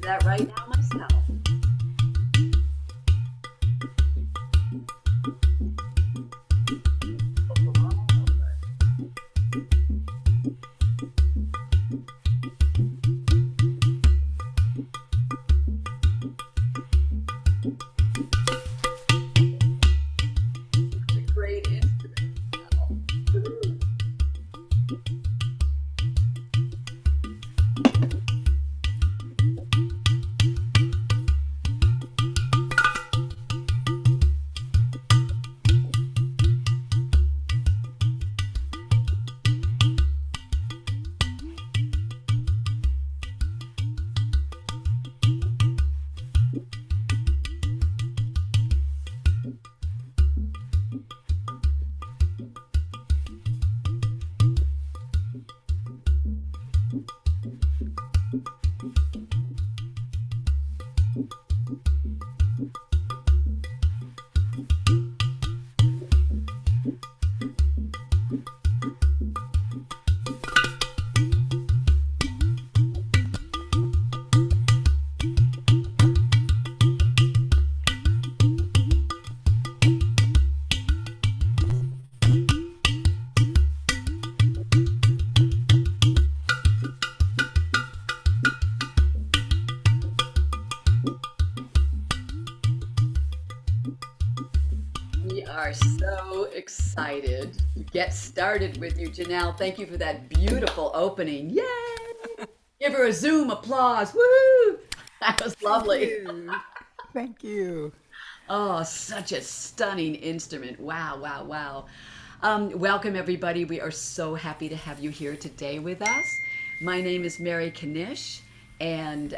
that right now myself. It's a great instrument. We are so excited to get started with you, Janelle. Thank you for that beautiful opening. Yay! Give her a Zoom applause. Woo! That was Thank lovely. you. Thank you. Oh, such a stunning instrument. Wow, wow, wow. Welcome, everybody. We are so happy to have you here today with us. My name is Mary Kanish, and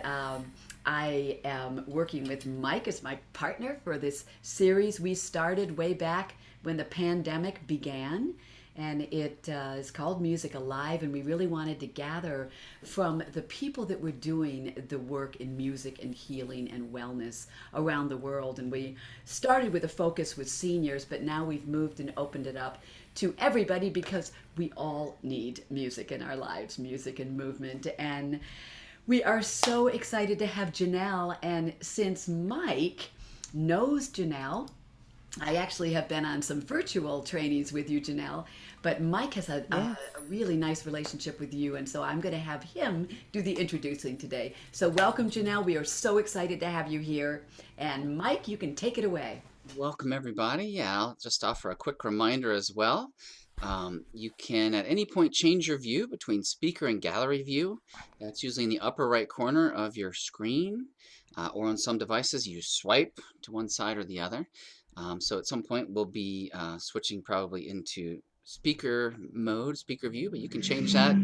I am working with Mike as my partner for this series we started way back when the pandemic began. And it is called Music Alive, and we really wanted to gather from the people that were doing the work in music and healing and wellness around the world. And we started with a focus with seniors, but now we've moved and opened it up to everybody because we all need music in our lives, music and movement. And we are so excited to have Janelle. And since Mike knows Janelle, I actually have been on some virtual trainings with you, Janelle, but Mike has Yes. a really nice relationship with you, and so I'm going to have him do the introducing today. So welcome, Janelle. We are so excited to have you here. And Mike, you can take it away. Welcome, everybody. Yeah, I'll just offer a quick reminder as well. You can at any point change your view between speaker and gallery view. That's usually in the upper right corner of your screen, or on some devices you swipe to one side or the other. So at some point we'll be switching probably into speaker mode, speaker view, but you can change that.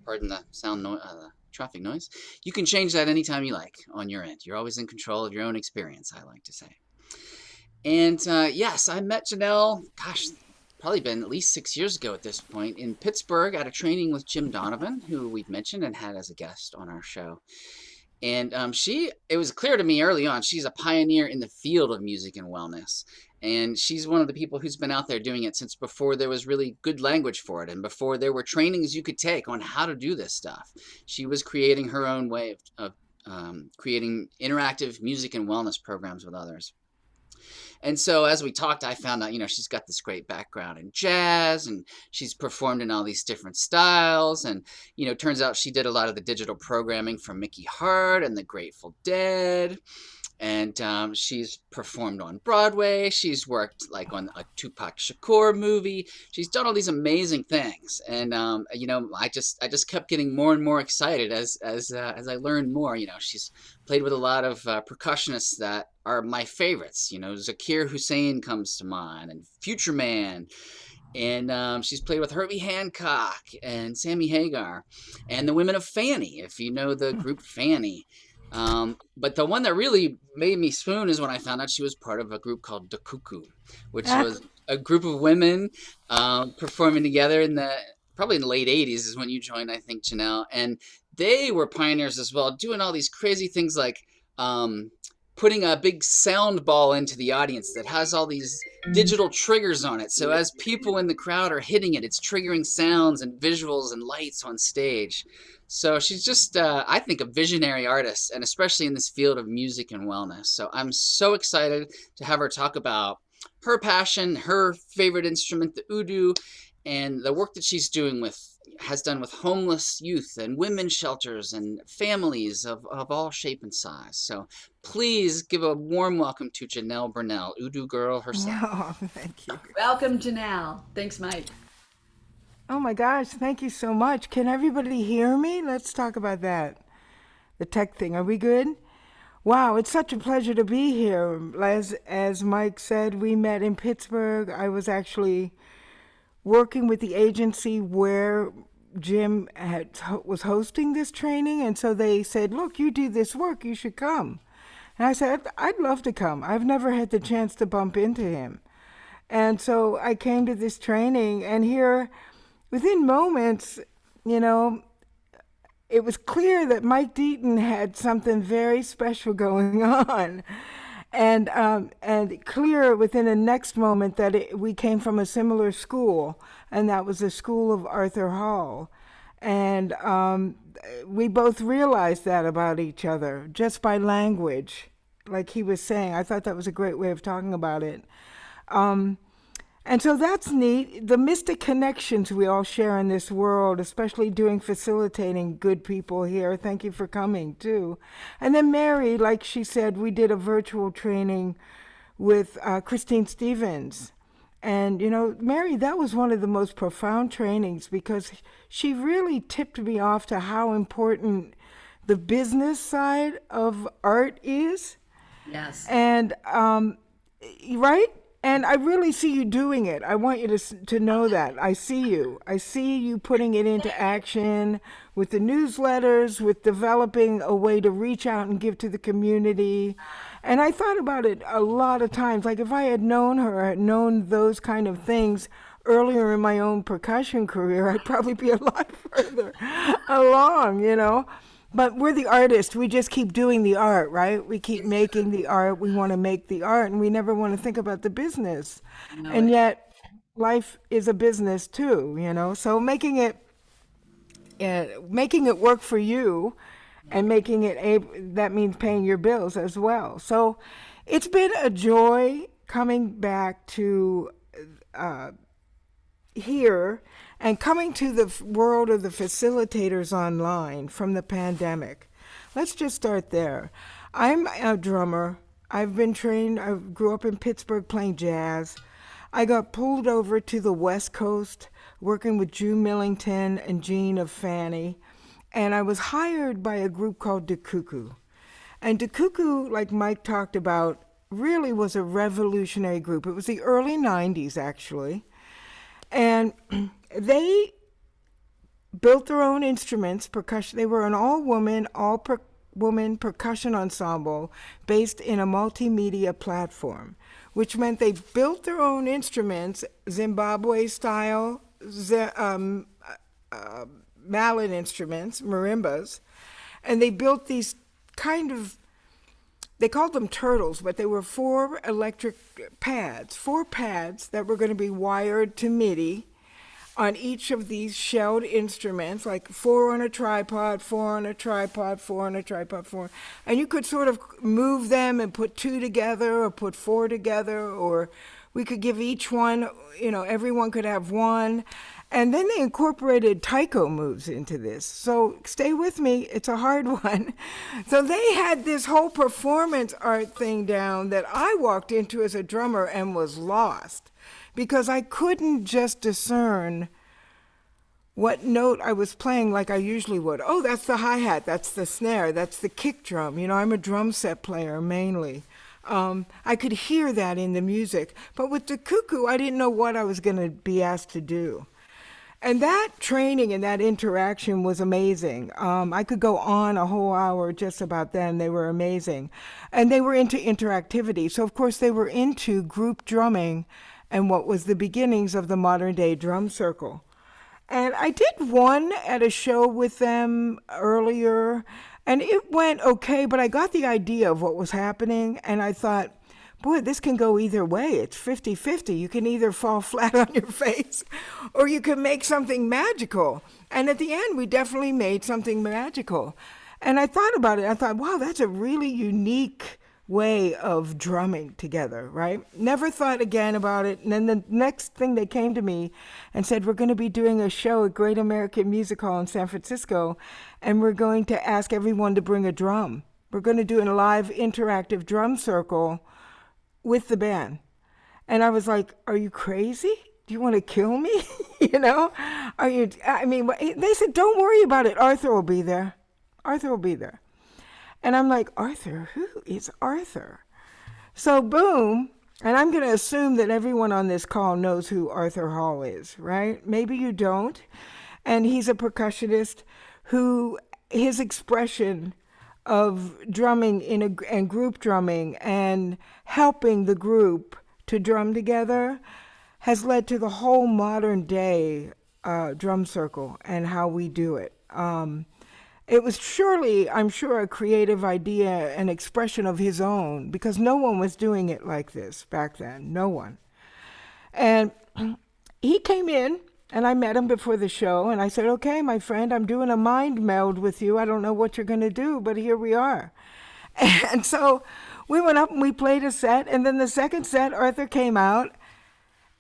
Pardon the traffic noise. You can change that anytime you like on your end. You're always in control of your own experience, I like to say. And yes, I met Janelle, gosh, probably been at least 6 years ago at this point, in Pittsburgh at a training with Jim Donovan, who we've mentioned and had as a guest on our show. And it was clear to me early on, she's a pioneer in the field of music and wellness. And she's one of the people who's been out there doing it since before there was really good language for it and before there were trainings you could take on how to do this stuff. She was creating her own way of creating interactive music and wellness programs with others. And so as we talked, I found out, she's got this great background in jazz and she's performed in all these different styles. And, turns out she did a lot of the digital programming for Mickey Hart and the Grateful Dead. And she's performed on Broadway. She's worked like on a Tupac Shakur movie. She's done all these amazing things, and I just kept getting more and more excited as I learned more. She's played with a lot of percussionists that are my favorites. Zakir Hussain comes to mind, and Future Man. And she's played with Herbie Hancock and Sammy Hagar, and the Women of Fanny, if you know the group Fanny. But the one that really made me swoon is when I found out she was part of a group called the Cuckoo, which was a group of women performing together probably in the late 80s is when you joined, I think, Janelle. And they were pioneers as well, doing all these crazy things like putting a big sound ball into the audience that has all these digital triggers on it. So as people in the crowd are hitting it, it's triggering sounds and visuals and lights on stage. So she's just, I think, a visionary artist, and especially in this field of music and wellness. So I'm so excited to have her talk about her passion, her favorite instrument, the oud, and the work that she's has done with homeless youth and women's shelters and families of all shape and size. So please give a warm welcome to Janelle Burdell, oud girl herself. Oh, thank you. Welcome, Janelle. Thanks, Mike. Oh my gosh, thank you so much. Can everybody hear me? Let's talk about that. The tech thing. Are we good? Wow, it's such a pleasure to be here. As Mike said, we met in Pittsburgh. I was actually working with the agency where Jim was hosting this training, and so they said, look, you do this work, you should come. And I said, I'd love to come. I've never had the chance to bump into him. And so I came to this training, and here, within moments, it was clear that Mike Deaton had something very special going on. And clear within the next moment that we came from a similar school, and that was the school of Arthur Hall. And we both realized that about each other, just by language, like he was saying. I thought that was a great way of talking about it. And so that's neat. The mystic connections we all share in this world, especially doing facilitating good people here. Thank you for coming, too. And then Mary, like she said, we did a virtual training with Christine Stevens. And, Mary, that was one of the most profound trainings because she really tipped me off to how important the business side of art is. Yes. And, right? And I really see you doing it. I want you to know that. I see you. I see you putting it into action with the newsletters, with developing a way to reach out and give to the community. And I thought about it a lot of times. Like if I had known her, had known those kind of things earlier in my own percussion career, I'd probably be a lot further along, But we're the artists. We just keep doing the art, right? We keep making the art. We want to make the art, and we never want to think about the business. And yet, life is a business too, So making it work for you, and making it that means paying your bills as well. So, it's been a joy coming back to here. And coming to the world of the facilitators online from the pandemic. Let's just start there. I'm a drummer. I've been trained. I grew up in Pittsburgh playing jazz. I got pulled over to the West Coast working with June Millington and Jean of Fanny. And I was hired by a group called De Cuckoo. And De Cuckoo, like Mike talked about, really was a revolutionary group. It was the early 90s, actually. And they built their own instruments, percussion. They were an all-woman percussion ensemble based in a multimedia platform, which meant they built their own instruments, Zimbabwe-style mallet instruments, marimbas, and they built these they called them turtles, but they were 4 electric pads, 4 pads that were going to be wired to Midi on each of these shelled instruments, like 4 on a tripod, 4 on a tripod, 4 on a tripod, 4. And you could sort of move them and put 2 together or put 4 together, or we could give each one, everyone could have one. And then they incorporated taiko moves into this. So stay with me, it's a hard one. So they had this whole performance art thing down that I walked into as a drummer and was lost because I couldn't just discern what note I was playing like I usually would. Oh, that's the hi-hat, that's the snare, that's the kick drum. I'm a drum set player mainly. I could hear that in the music. But with the cuckoo, I didn't know what I was going to be asked to do. And that training and that interaction was amazing. I could go on a whole hour just about them. They were amazing. And they were into interactivity. So, of course, they were into group drumming and what was the beginnings of the modern day drum circle. And I did one at a show with them earlier, And it went okay, but I got the idea of what was happening, and I thought, boy, this can go either way. It's 50-50. You can either fall flat on your face or you can make something magical. And at the end, we definitely made something magical. And I thought about it. I thought, wow, that's a really unique way of drumming together, right? Never thought again about it. And then the next thing they came to me and said, we're going to be doing a show at Great American Music Hall in San Francisco, and we're going to ask everyone to bring a drum. We're going to do a live interactive drum circle with the band. And I was like, are you crazy? Do you want to kill me? You know? They said, don't worry about it. Arthur will be there. Arthur will be there. And I'm like, Arthur? Who is Arthur? So boom, and I'm going to assume that everyone on this call knows who Arthur Hall is, right? Maybe you don't. And he's a percussionist who, his expression of drumming and group drumming and helping the group to drum together has led to the whole modern day drum circle and how we do it. It was surely, I'm sure, a creative idea and expression of his own, because no one was doing it like this back then, no one. And he came in, and I met him before the show, and I said, okay, my friend, I'm doing a mind meld with you. I don't know what you're going to do, but here we are. And so we went up and we played a set, and then the second set, Arthur came out,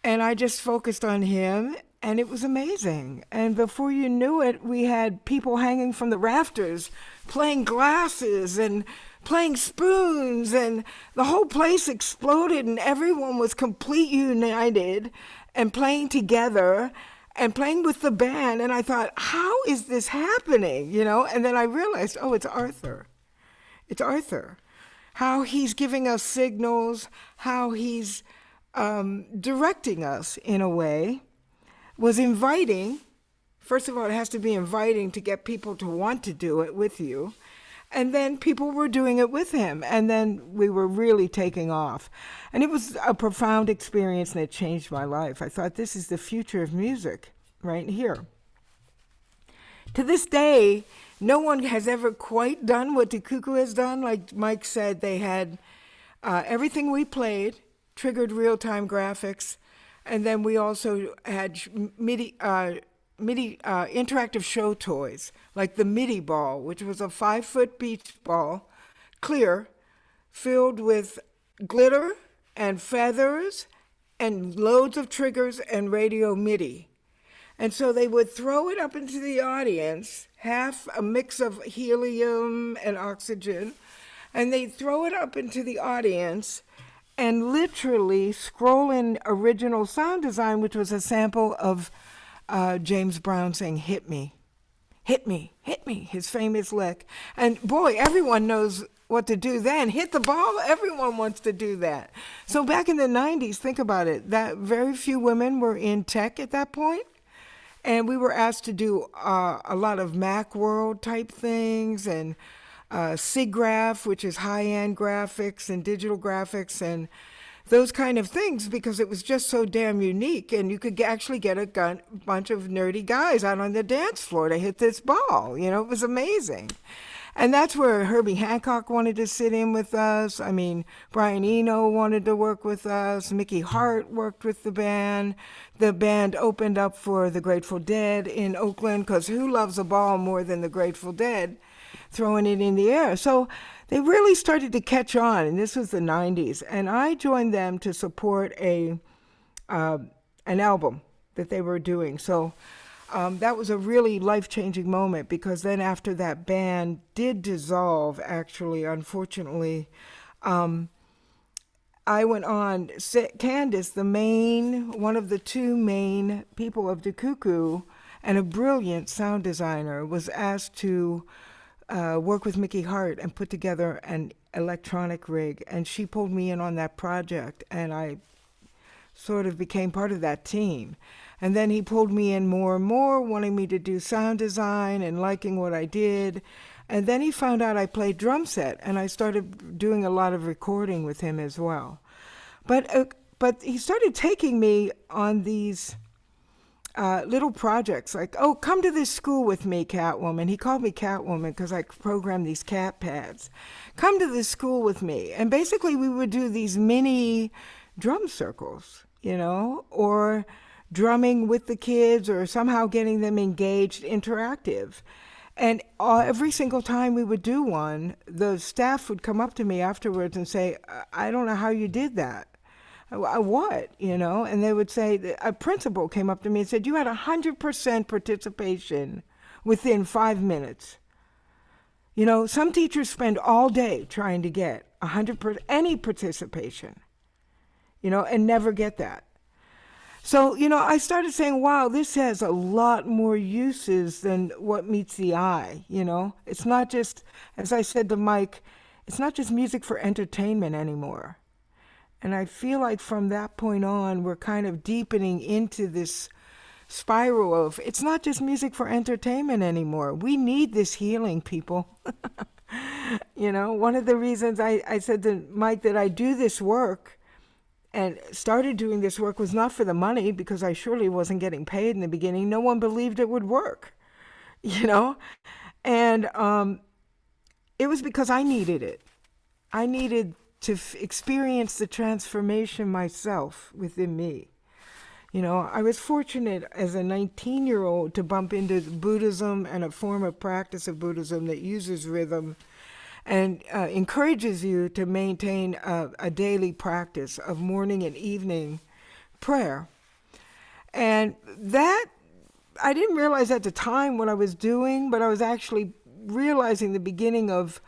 and I just focused on him, and it was amazing. And before you knew it, we had people hanging from the rafters, playing glasses and playing spoons, and the whole place exploded, and everyone was completely united and playing together and playing with the band. And I thought, how is this happening? You know? And then I realized, oh, it's Arthur. It's Arthur. How he's giving us signals, how he's directing us in a way, was inviting. First of all, it has to be inviting to get people to want to do it with you. And then people were doing it with him. And then we were really taking off. And it was a profound experience, and it changed my life. I thought, this is the future of music right here. To this day, no one has ever quite done what the Cuckoo has done. Like Mike said, they had everything we played, triggered real-time graphics. And then we also had MIDI interactive show toys, like the Midi Ball, which was a 5-foot beach ball, clear, filled with glitter and feathers and loads of triggers and radio MIDI. And so they would throw it up into the audience, half a mix of helium and oxygen, and they'd throw it up into the audience and literally scroll in original sound design, which was a sample of James Brown saying, hit me, hit me, hit me, his famous lick. And boy, everyone knows what to do then. Hit the ball, everyone wants to do that. So back in the 90s, think about it, that very few women were in tech at that point. And we were asked to do a lot of Macworld type things, and SIGGRAPH, which is high-end graphics and digital graphics and those kind of things, because it was just so damn unique. And you could actually get a bunch of nerdy guys out on the dance floor to hit this ball. You know, it was amazing. And that's where Herbie Hancock wanted to sit in with us. I mean, Brian Eno wanted to work with us. Mickey Hart worked with the band. The band opened up for the Grateful Dead in Oakland, because who loves a ball more than the Grateful Dead? Throwing it in the air. So they really started to catch on, and this was the 90s. And I joined them to support an album that they were doing. So that was a really life-changing moment, because then after that band did dissolve, actually, unfortunately, I went on. Candace, one of the two main people of the Cuckoo, and a brilliant sound designer, was asked to work with Mickey Hart and put together an electronic rig, and she pulled me in on that project, and I sort of became part of that team. And then he pulled me in more and more, wanting me to do sound design and liking what I did. And then he found out I played drum set, and I started doing a lot of recording with him as well. But he started taking me on these little projects like, oh, come to this school with me, Catwoman. He called me Catwoman because I programmed these cat pads. Come to this school with me. And basically we would do these mini drum circles, or drumming with the kids or somehow getting them engaged, interactive. And every single time we would do one, the staff would come up to me afterwards and say, I don't know how you did that. What? And they would say, a principal came up to me and said, you had 100% participation within 5 minutes. Some teachers spend all day trying to get 100% any participation, and never get that. So, I started saying, wow, this has a lot more uses than what meets the eye, It's not just, as I said to Mike, it's not just music for entertainment anymore. And I feel like from that point on, we're kind of deepening into this spiral of, it's not just music for entertainment anymore. We need this healing, people. One of the reasons I said to Mike that I do this work and started doing this work was not for the money, because I surely wasn't getting paid in the beginning. No one believed it would work, And it was because I needed it. I needed to experience the transformation myself within me. I was fortunate as a 19-year-old to bump into Buddhism and a form of practice of Buddhism that uses rhythm and encourages you to maintain a daily practice of morning and evening prayer. And that, I didn't realize at the time what I was doing, but I was actually realizing the beginning of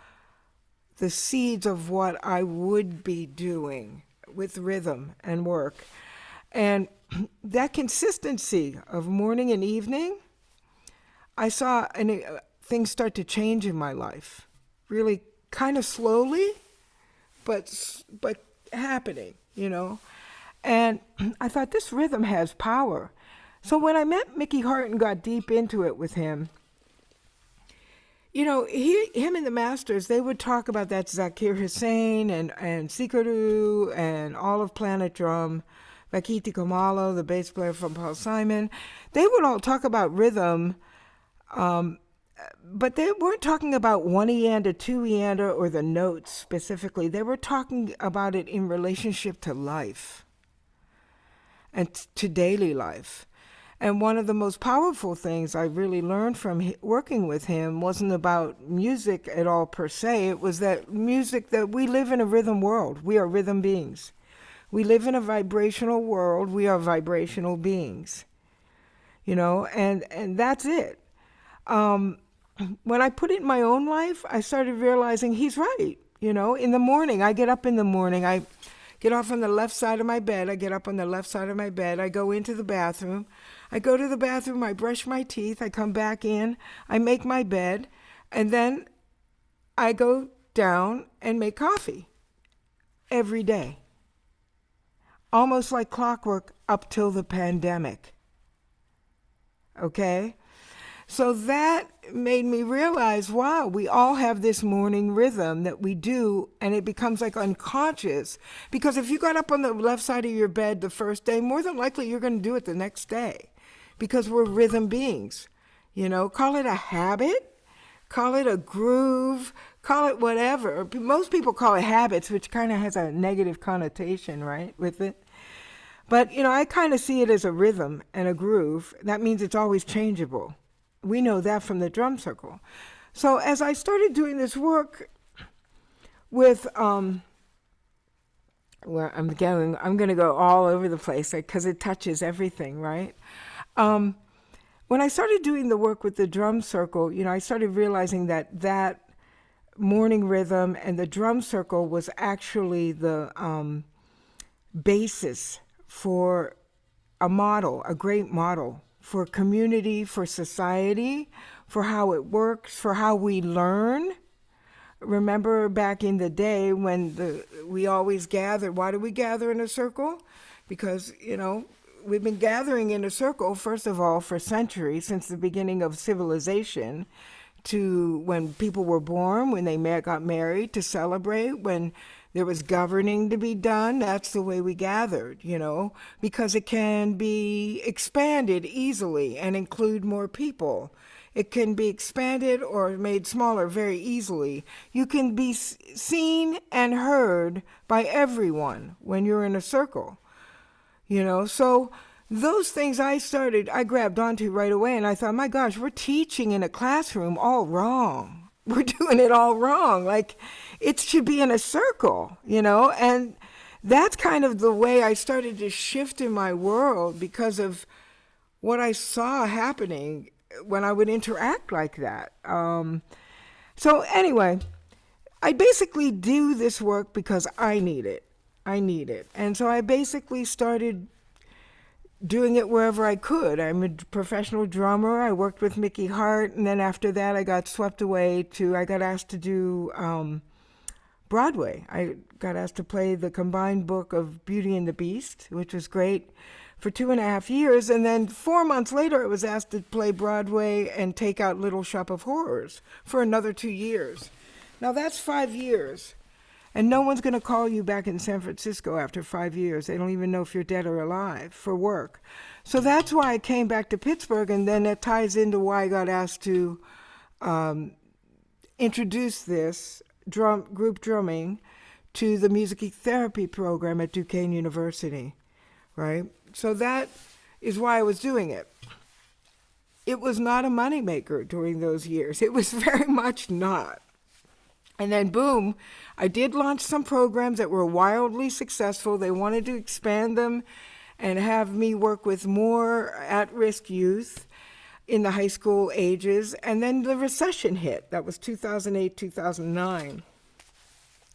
the seeds of what I would be doing with rhythm and work. And that consistency of morning and evening, I saw things start to change in my life, really kind of slowly, but happening, And I thought, this rhythm has power. So when I met Mickey Hart and got deep into it with him, him and the masters, they would talk about that Zakir Hussain and Sikuru and all of Planet Drum, Vakiti Kamalo, the bass player from Paul Simon. They would all talk about rhythm, but they weren't talking about one eander, two eander, or the notes specifically. They were talking about it in relationship to life and to daily life. And one of the most powerful things I really learned from working with him wasn't about music at all per se. It was that music, that we live in a rhythm world. We are rhythm beings. We live in a vibrational world. We are vibrational beings. And that's it. When I put it in my own life, I started realizing he's right. In the morning, I get up in the morning. I get off on the left side of my bed. I get up on the left side of my bed. I go into the bathroom. I go to the bathroom, I brush my teeth, I come back in, I make my bed, and then I go down and make coffee every day. Almost like clockwork up till the pandemic. Okay? So that made me realize, wow, we all have this morning rhythm that we do, and it becomes like unconscious. Because if you got up on the left side of your bed the first day, more than likely you're going to do it the next day. Because we're rhythm beings. Call it a habit, call it a groove, call it whatever. Most people call it habits, which kind of has a negative connotation, right, with it. But, I kind of see it as a rhythm and a groove. That means it's always changeable. We know that from the drum circle. So as I started doing this work with, I'm going to go all over the place because it touches everything, right? When I started doing the work with the drum circle, I started realizing that morning rhythm and the drum circle was actually the basis for a great model for community, for society, for how it works, for how we learn. Remember back in the day when we always gathered. Why do we gather in a circle? Because, we've been gathering in a circle, first of all, for centuries, since the beginning of civilization, to when people were born, when they got married, to celebrate, when There was governing to be done. That's the way we gathered, because it can be expanded easily and include more people. It can be expanded or made smaller very easily. You can be seen and heard by everyone when you're in a circle, So those things I grabbed onto right away, and I thought, my gosh, we're teaching in a classroom all wrong. We're doing it all wrong. Like, it should be in a circle, and that's kind of the way I started to shift in my world because of what I saw happening when I would interact like that. So anyway, I basically do this work because I need it. And so I basically started doing it wherever I could. I'm a professional drummer. I worked with Mickey Hart, and then after that I got I got asked to do Broadway. I got asked to play the combined book of Beauty and the Beast, which was great, for 2.5 years. And then 4 months later I was asked to play Broadway and take out Little Shop of Horrors for another 2 years. Now that's 5 years. And no one's going to call you back in San Francisco after 5 years. They don't even know if you're dead or alive for work. So that's why I came back to Pittsburgh, and then that ties into why I got asked to introduce this group drumming to the music therapy program at Duquesne University, right? So that is why I was doing it. It was not a moneymaker during those years. It was very much not. And then, boom, I did launch some programs that were wildly successful. They wanted to expand them and have me work with more at-risk youth in the high school ages. And then the recession hit. That was 2008, 2009.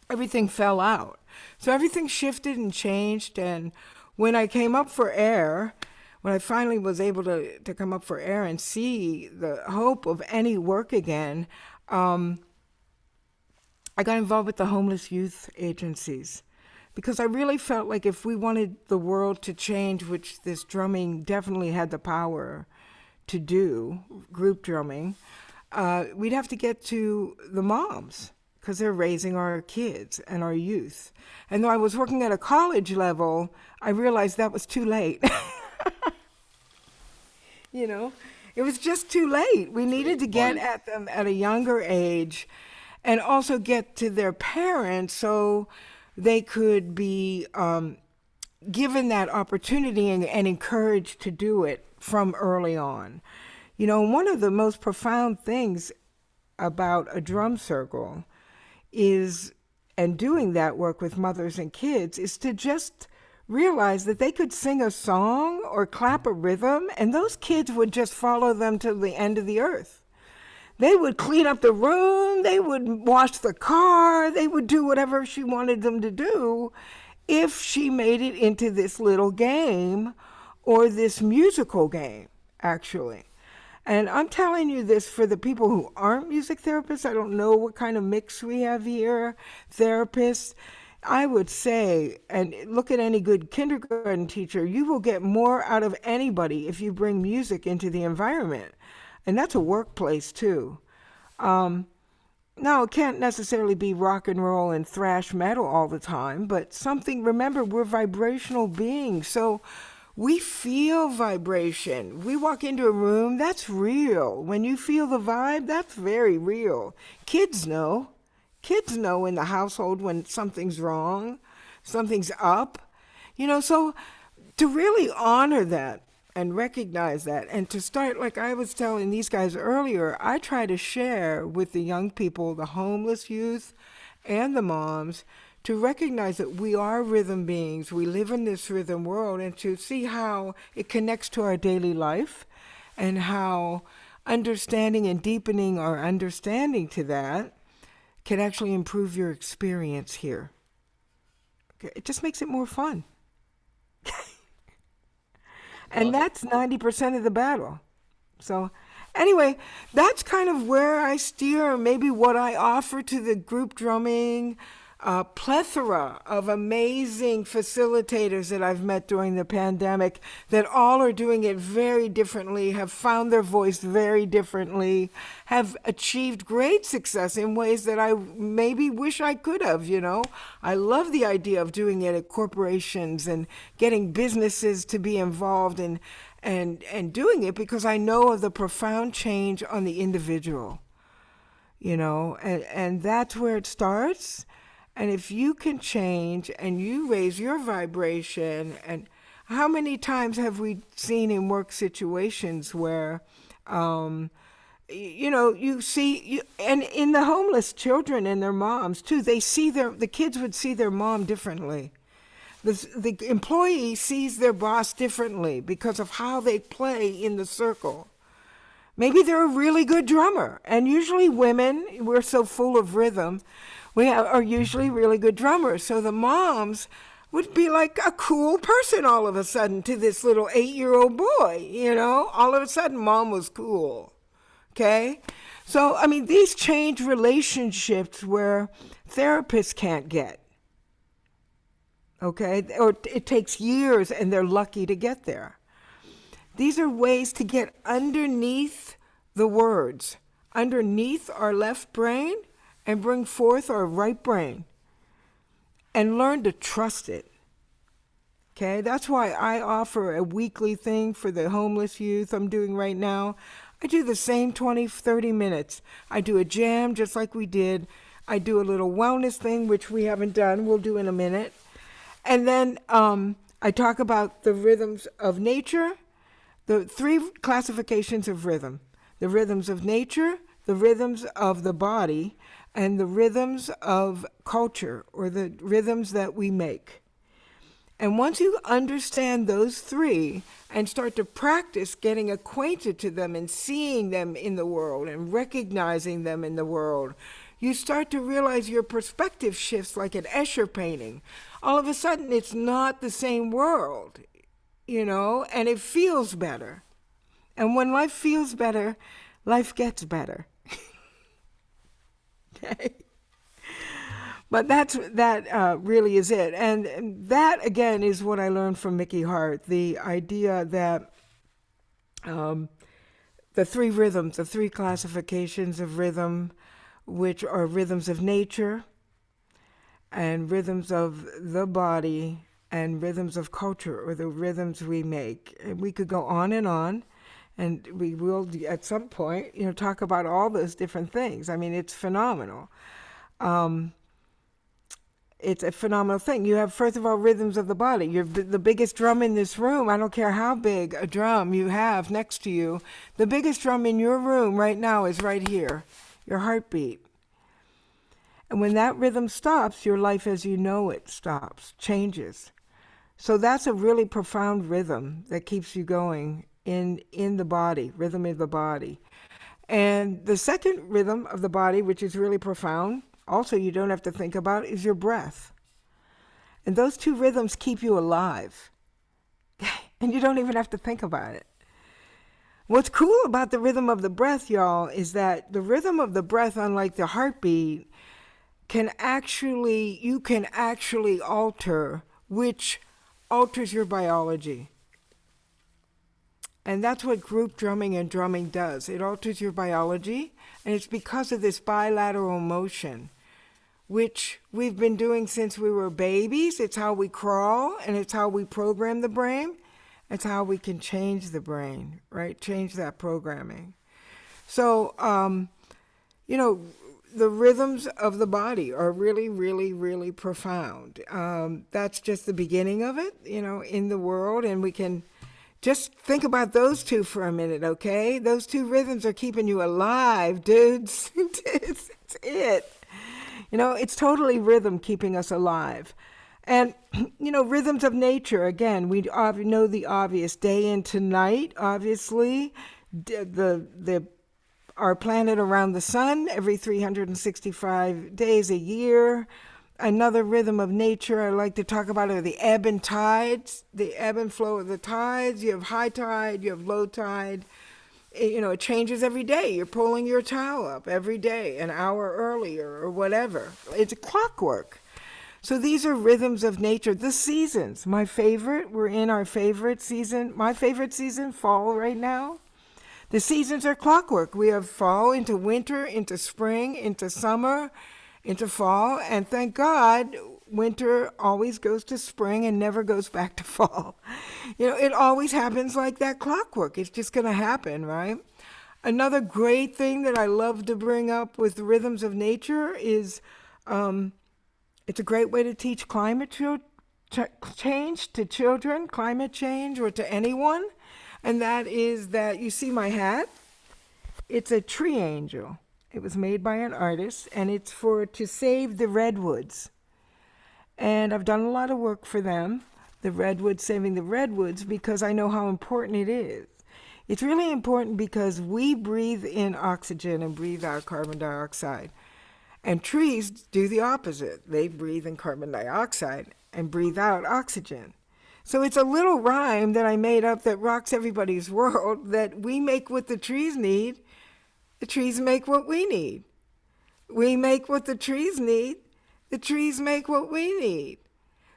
Everything fell out. So everything shifted and changed. And when I came up for air, when I finally was able to come up for air and see the hope of any work again, I got involved with the homeless youth agencies because I really felt like if we wanted the world to change, which this drumming definitely had the power to do, group drumming, we'd have to get to the moms because they're raising our kids and our youth. And though I was working at a college level, I realized that was too late. It was just too late. We needed to get at them at a younger age and also get to their parents so they could be given that opportunity and encouraged to do it from early on. One of the most profound things about a drum circle is, and doing that work with mothers and kids, is to just realize that they could sing a song or clap a rhythm, and those kids would just follow them to the end of the earth. They would clean up the room, they would wash the car, they would do whatever she wanted them to do if she made it into this little game or this musical game, actually. And I'm telling you this for the people who aren't music therapists. I don't know what kind of mix we have here, therapists. I would say, and look at any good kindergarten teacher, you will get more out of anybody if you bring music into the environment. And that's a workplace, too. Now, it can't necessarily be rock and roll and thrash metal all the time, but something, remember, we're vibrational beings, so we feel vibration. We walk into a room, that's real. When you feel the vibe, that's very real. Kids know. Kids know in the household when something's wrong, something's up. So to really honor that, and recognize that, and to start, like I was telling these guys earlier, I try to share with the young people, the homeless youth and the moms, to recognize that we are rhythm beings, we live in this rhythm world, and to see how it connects to our daily life and how understanding and deepening our understanding to that can actually improve your experience here. Okay, it just makes it more fun. And that's 90% of the battle. So anyway, that's kind of where I steer, maybe what I offer to the group drumming. a plethora of amazing facilitators that I've met during the pandemic that all are doing it very differently, have found their voice very differently, have achieved great success in ways that I maybe wish I could have, you know. I love the idea of doing it at corporations and getting businesses to be involved and doing it because I know of the profound change on the individual, you know, and that's where it starts. And if you can change and you raise your vibration, and how many times have we seen in work situations where, you know, you see, and in the homeless children and their moms too, the kids would see their mom differently. The employee sees their boss differently because of how they play in the circle. Maybe they're a really good drummer. And usually women, we're so full of rhythm, are usually really good drummers. So the moms would be like a cool person all of a sudden to this little 8-year-old boy, you know? All of a sudden, mom was cool, okay? So, I mean, these change relationships where therapists can't get, okay? Or it takes years and they're lucky to get there. These are ways to get underneath the words, underneath our left brain, and bring forth our right brain and learn to trust it. Okay, that's why I offer a weekly thing for the homeless youth I'm doing right now. I do the same 20, 30 minutes. I do a jam just like we did. I do a little wellness thing, which we haven't done. We'll do in a minute. And then I talk about the rhythms of nature, the 3 classifications of rhythm: the rhythms of nature, the rhythms of the body, and the rhythms of culture, or the rhythms that we make. And once you understand those 3 and start to practice getting acquainted to them and seeing them in the world and recognizing them in the world, you start to realize your perspective shifts like an Escher painting. All of a sudden, it's not the same world, you know, and it feels better. And when life feels better, life gets better. Okay? But that really is it. And that, again, is what I learned from Mickey Hart, the idea that the 3 rhythms, the 3 classifications of rhythm, which are rhythms of nature and rhythms of the body and rhythms of culture, or the rhythms we make. And we could go on, and we will at some point, you know, talk about all those different things. I mean, it's phenomenal. It's a phenomenal thing. You have, first of all, rhythms of the body. You're the biggest drum in this room. I don't care how big a drum you have next to you. The biggest drum in your room right now is right here, your heartbeat. And when that rhythm stops, your life as you know it stops, changes. So that's a really profound rhythm that keeps you going in the body, rhythm of the body. And the second rhythm of the body, which is really profound, also you don't have to think about, is your breath. And those 2 rhythms keep you alive. And you don't even have to think about it. What's cool about the rhythm of the breath, y'all, is that the rhythm of the breath, unlike the heartbeat, you can actually alter, which alters your biology. And that's what group drumming and drumming does. It alters your biology, and it's because of this bilateral motion, which we've been doing since we were babies. It's how we crawl, and it's how we program the brain. It's how we can change the brain, right? Change that programming. So, you know, the rhythms of the body are really, really, really profound. That's just the beginning of it, you know, in the world, and we can just think about those 2 for a minute, okay? Those 2 rhythms are keeping you alive, dudes. It's it. You know, it's totally rhythm keeping us alive. And, you know, rhythms of nature, again, we know the obvious, day into night, obviously. Our planet around the sun every 365 days a year. Another rhythm of nature I like to talk about are the ebb and tides, the ebb and flow of the tides. You have high tide, you have low tide. You know, it changes every day. You're pulling your towel up every day, an hour earlier or whatever. It's clockwork. So these are rhythms of nature. The seasons, my favorite, we're in our favorite season. My favorite season, fall right now. The seasons are clockwork. We have fall into winter, into spring, into summer, into fall. And thank God, winter always goes to spring and never goes back to fall. It always happens like that clockwork. It's just going to happen, right? Another great thing that I love to bring up with the rhythms of nature is it's a great way to teach climate change to children, climate change, or to anyone. And that is that you see my hat? It's a tree angel. It was made by an artist, and it's to save the redwoods. And I've done a lot of work for them, saving the redwoods, because I know how important it is. It's really important because we breathe in oxygen and breathe out carbon dioxide. And trees do the opposite. They breathe in carbon dioxide and breathe out oxygen. So it's a little rhyme that I made up that rocks everybody's world, that we make what the trees need, the trees make what we need. We make what the trees need, the trees make what we need.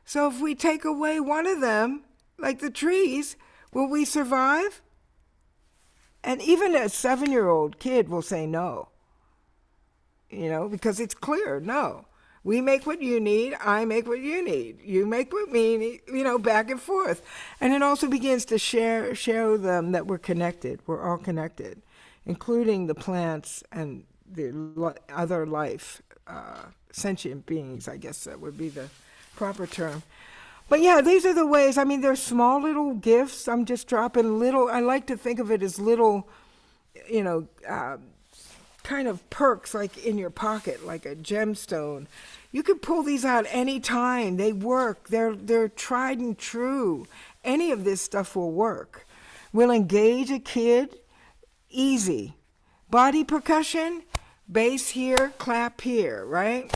So if we take away one of them, like the trees, will we survive? And even a 7-year-old kid will say no, because it's clear, no. We make what you need, I make what you need. You make what we need, back and forth. And it also begins to show them that we're connected. We're all connected, including the plants and the other life, sentient beings, I guess that would be the proper term. But yeah, these are the ways. I mean, they're small little gifts. I'm just dropping little, I like to think of it as little, kind of perks like in your pocket, like a gemstone. You can pull these out any time. They work. They're tried and true. Any of this stuff will work. We'll engage a kid, easy. Body percussion, bass here, clap here, right?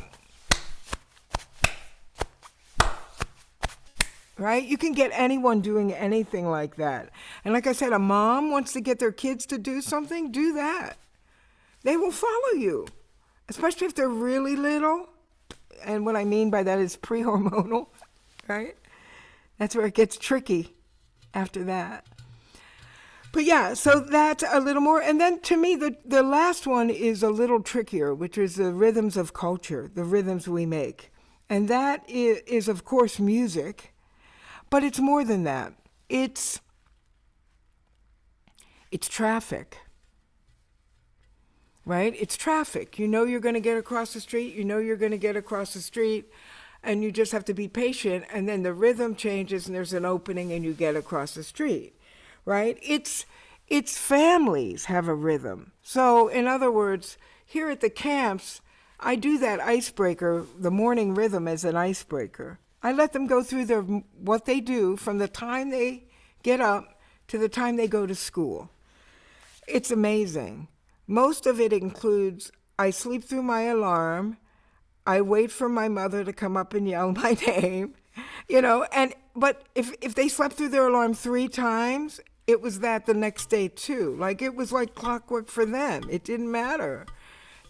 Right? You can get anyone doing anything like that. And like I said, a mom wants to get their kids to do something, do that. They will follow you, especially if they're really little. And what I mean by that is pre-hormonal, right? That's where it gets tricky after that. But yeah, so that's a little more. And then to me, the last one is a little trickier, which is the rhythms of culture, the rhythms we make. And that is of course, music. But it's more than that. It's traffic. Right? It's traffic. You're going to get across the street. You're going to get across the street. And you just have to be patient. And then the rhythm changes and there's an opening and you get across the street. Right? It's families have a rhythm. So in other words, here at the camps, I do that icebreaker, the morning rhythm as an icebreaker. I let them go through what they do from the time they get up to the time they go to school. It's amazing. Most of it includes, I sleep through my alarm, I wait for my mother to come up and yell my name, but if they slept through their alarm 3 times, it was that the next day too. Like it was like clockwork for them. It didn't matter.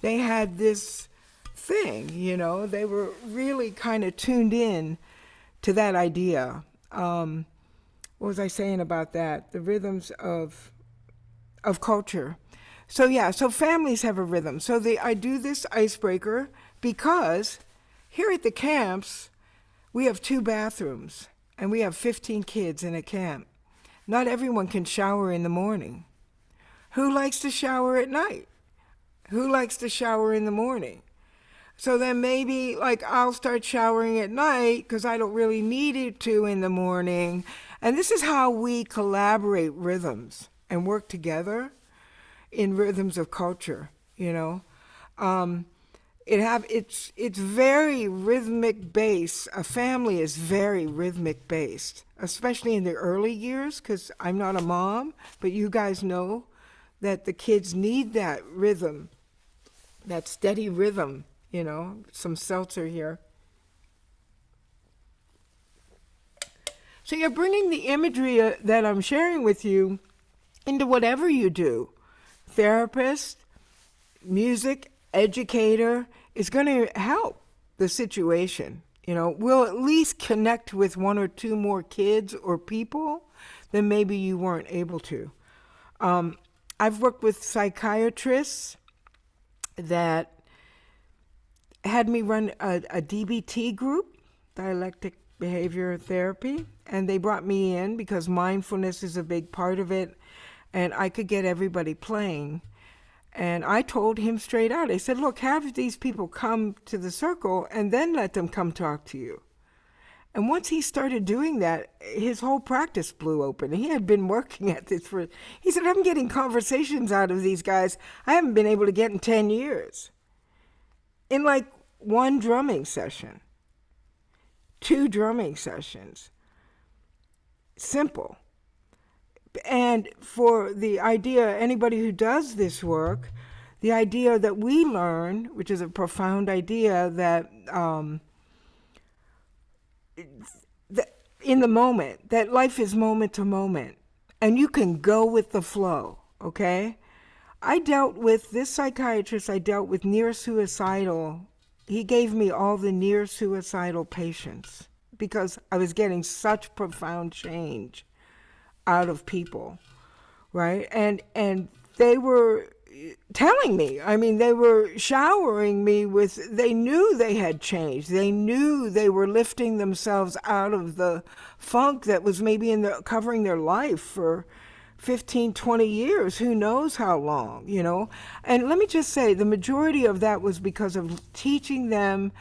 They had this thing, they were really kind of tuned in to that idea. What was I saying about that? The rhythms of culture. So yeah, so families have a rhythm. So I do this icebreaker because here at the camps, we have 2 bathrooms and we have 15 kids in a camp. Not everyone can shower in the morning. Who likes to shower at night? Who likes to shower in the morning? So then maybe I'll start showering at night because I don't really need it to in the morning. And this is how we collaborate rhythms and work together in rhythms of culture, It's very rhythmic based. A family is very rhythmic based, especially in the early years, because I'm not a mom, but you guys know that the kids need that rhythm, that steady rhythm, some seltzer here. So you're bringing the imagery that I'm sharing with you into whatever you do. Therapist, music, educator is going to help the situation. We'll at least connect with one or two more kids or people than maybe you weren't able to. I've worked with psychiatrists that had me run a DBT group, dialectic behavior therapy, and they brought me in because mindfulness is a big part of it, and I could get everybody playing. And I told him straight out, I said, look, have these people come to the circle and then let them come talk to you. And once he started doing that, his whole practice blew open. He had been working at this he said, I'm getting conversations out of these guys I haven't been able to get in 10 years. In like one drumming session, 2 drumming sessions. Simple. And for the idea, anybody who does this work, the idea that we learn, which is a profound idea, that in the moment, that life is moment to moment, and you can go with the flow, okay? This psychiatrist I dealt with near suicidal. He gave me all the near suicidal patients because I was getting such profound change out of people, right? And they were telling me, they were showering me with, they knew they had changed. They knew they were lifting themselves out of the funk that was maybe covering their life for 15, 20 years, who knows how long, And let me just say, the majority of that was because of teaching them,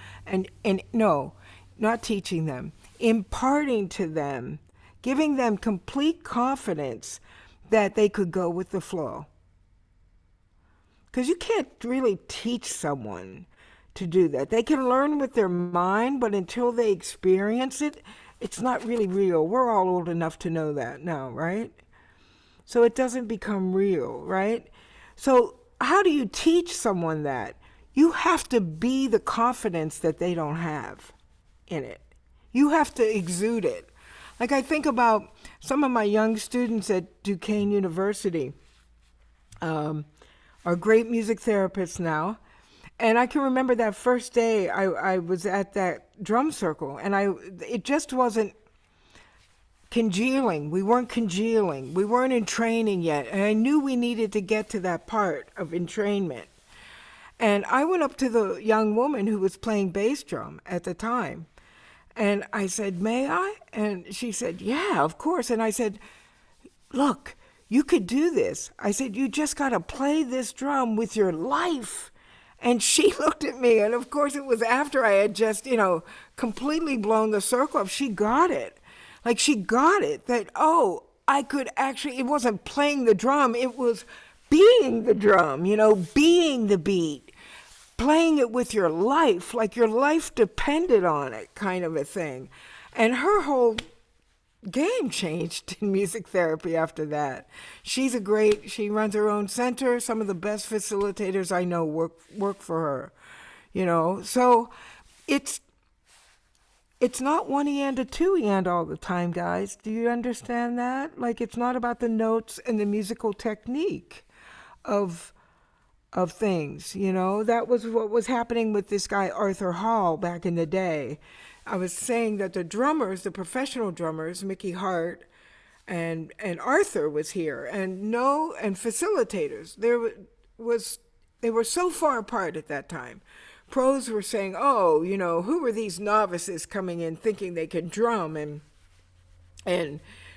not teaching them, imparting to them, giving them complete confidence that they could go with the flow. Because you can't really teach someone to do that. They can learn with their mind, but until they experience it, it's not really real. We're all old enough to know that now, right? So it doesn't become real, right? So how do you teach someone that? You have to be the confidence that they don't have in it. You have to exude it. Like I think about some of my young students at Duquesne University are great music therapists now. And I can remember that first day I was at that drum circle, and it just wasn't congealing. We weren't congealing. We weren't in training yet. And I knew we needed to get to that part of entrainment. And I went up to the young woman who was playing bass drum at the time. And I said, may I? And she said, yeah, of course. And I said, look, you could do this. I said, you just got to play this drum with your life. And she looked at me. And of course, it was after I had just, completely blown the circle up. She got it. Like she got it that, I could actually, it wasn't playing the drum. It was being the drum, being the beat. Playing it with your life, like your life depended on it, kind of a thing. And her whole game changed in music therapy after that. She runs her own center. Some of the best facilitators I know work for her, So it's not one and a two and all the time, guys. Do you understand that? Like, it's not about the notes and the musical technique of things, That was what was happening with this guy Arthur Hall back in the day. I was saying that the professional drummers, Mickey Hart and Arthur was here, and facilitators. They were so far apart at that time. Pros were saying, who are these novices coming in thinking they can drum, and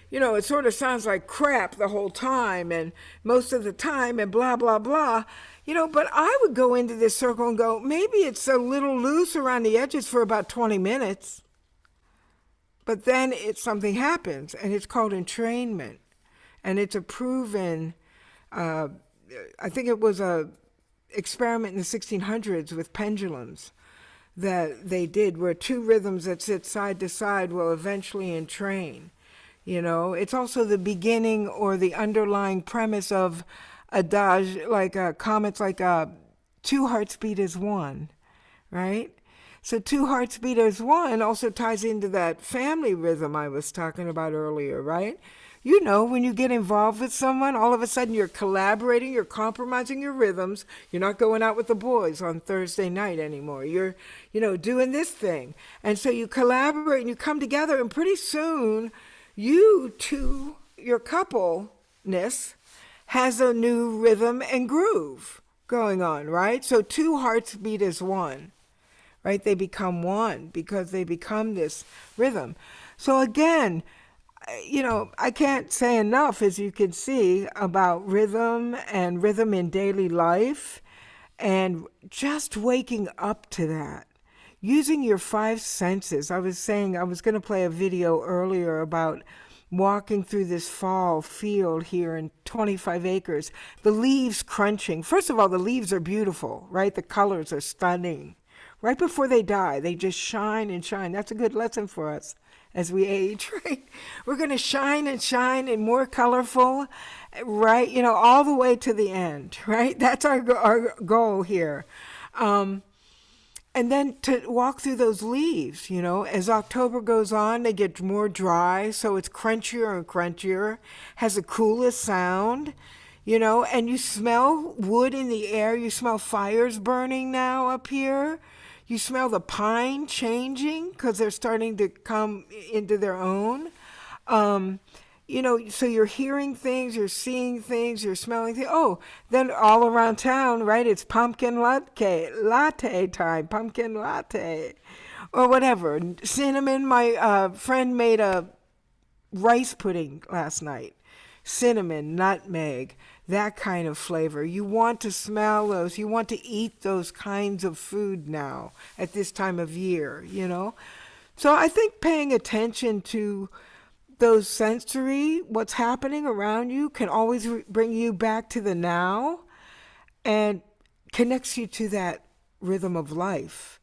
it sort of sounds like crap the whole time and most of the time and blah, blah, blah. But I would go into this circle and go, maybe it's a little loose around the edges for about 20 minutes. But then something happens, and it's called entrainment. And it's a proven, I think it was a experiment in the 1600s with pendulums that they did, where 2 rhythms that sit side to side will eventually entrain. It's also the beginning or the underlying premise of adage, like comments like 2 hearts beat as 1, right? So 2 hearts beat as 1 also ties into that family rhythm I was talking about earlier, right? You know, when you get involved with someone, all of a sudden you're collaborating, you're compromising your rhythms. You're not going out with the boys on Thursday night anymore. You're, doing this thing. And so you collaborate and you come together, and pretty soon you two, your coupleness, has a new rhythm and groove going on, right? So two hearts beat as one, right? They become one because they become this rhythm. So again, I can't say enough, as you can see, about rhythm and rhythm in daily life, and just waking up to that. Using your five senses. I was saying I was going to play a video earlier about walking through this fall field here in 25 acres. The leaves crunching. First of all, the leaves are beautiful, right? The colors are stunning. Right before they die, they just shine and shine. That's a good lesson for us as we age, right? We're going to shine and shine and more colorful, right? All the way to the end, right? That's our goal here. And then to walk through those leaves, as October goes on, they get more dry, so it's crunchier and crunchier, has the coolest sound, and you smell wood in the air. You smell fires burning now up here. You smell the pine changing because they're starting to come into their own. So you're hearing things, you're seeing things, you're smelling things. Oh, then all around town, right? It's pumpkin latte time, pumpkin latte, or whatever. Cinnamon. My friend made a rice pudding last night. Cinnamon, nutmeg, that kind of flavor. You want to smell those. You want to eat those kinds of food now at this time of year, So I think paying attention to those sensory, what's happening around you, can always bring you back to the now and connects you to that rhythm of life.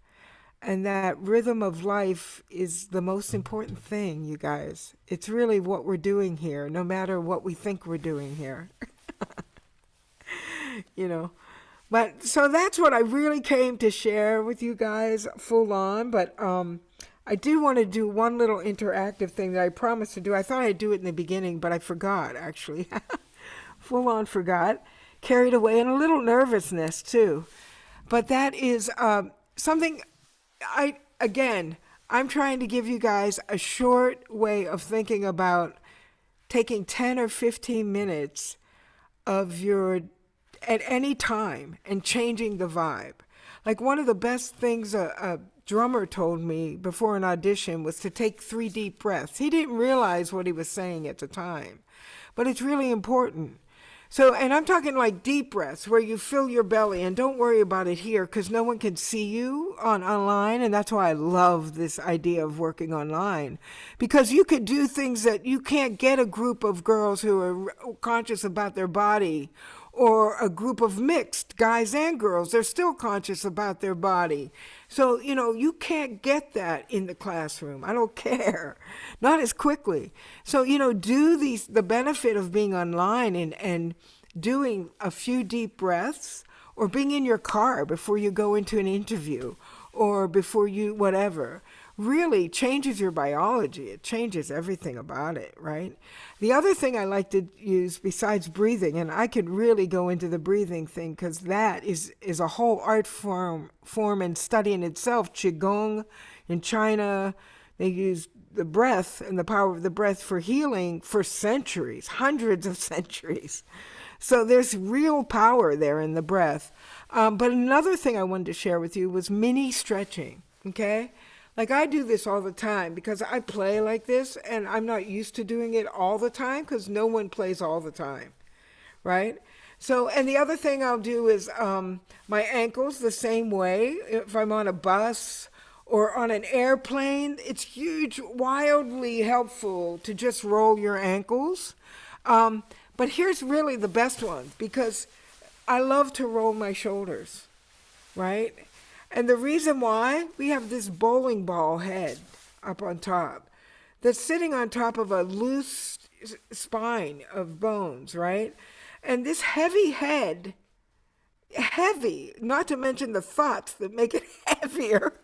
And that rhythm of life is the most important thing, you guys. It's really what we're doing here, no matter what we think we're doing here. But so that's what I really came to share with you guys full on. But I do want to do one little interactive thing that I promised to do. I thought I'd do it in the beginning, but I forgot, actually. Full on forgot. Carried away, and a little nervousness, too. But that is something I'm trying to give you guys a short way of thinking about taking 10 or 15 minutes of your, at any time, and changing the vibe. Like, one of the best things a drummer told me before an audition was to take 3 deep breaths. He didn't realize what he was saying at the time, but it's really important. So, and I'm talking like deep breaths where you fill your belly, and don't worry about it here because no one can see you online. And that's why I love this idea of working online, because you could do things that you can't get a group of girls who are conscious about their body, or a group of mixed guys and girls. They're still conscious about their body. So, you can't get that in the classroom. I don't care. Not as quickly. So, do the benefit of being online and doing a few deep breaths, or being in your car before you go into an interview, or before you whatever, really changes your biology. It changes everything about it, right? The other thing I like to use besides breathing, and I could really go into the breathing thing because that is a whole art form and study in itself. Qigong in China, they use the breath and the power of the breath for healing for centuries, hundreds of centuries. So there's real power there in the breath. But another thing I wanted to share with you was mini stretching, okay? Like, I do this all the time because I play like this, and I'm not used to doing it all the time because no one plays all the time, right? So, and the other thing I'll do is my ankles the same way. If I'm on a bus or on an airplane, it's wildly helpful to just roll your ankles. But here's really the best one, because I love to roll my shoulders, right? And the reason why, we have this bowling ball head up on top that's sitting on top of a loose spine of bones, right? And this heavy head, not to mention the thoughts that make it heavier,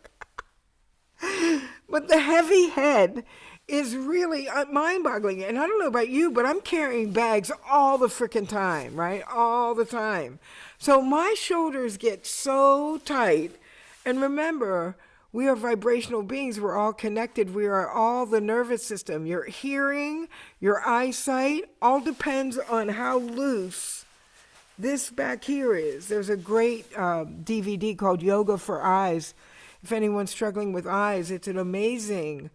but the heavy head is really mind-boggling. And I don't know about you, but I'm carrying bags all the freaking time, right? All the time. So my shoulders get so tight. And remember, we are vibrational beings. We're all connected. We are all the nervous system. Your hearing, your eyesight, all depends on how loose this back here is. There's a great DVD called Yoga for Eyes. If anyone's struggling with eyes, it's an amazing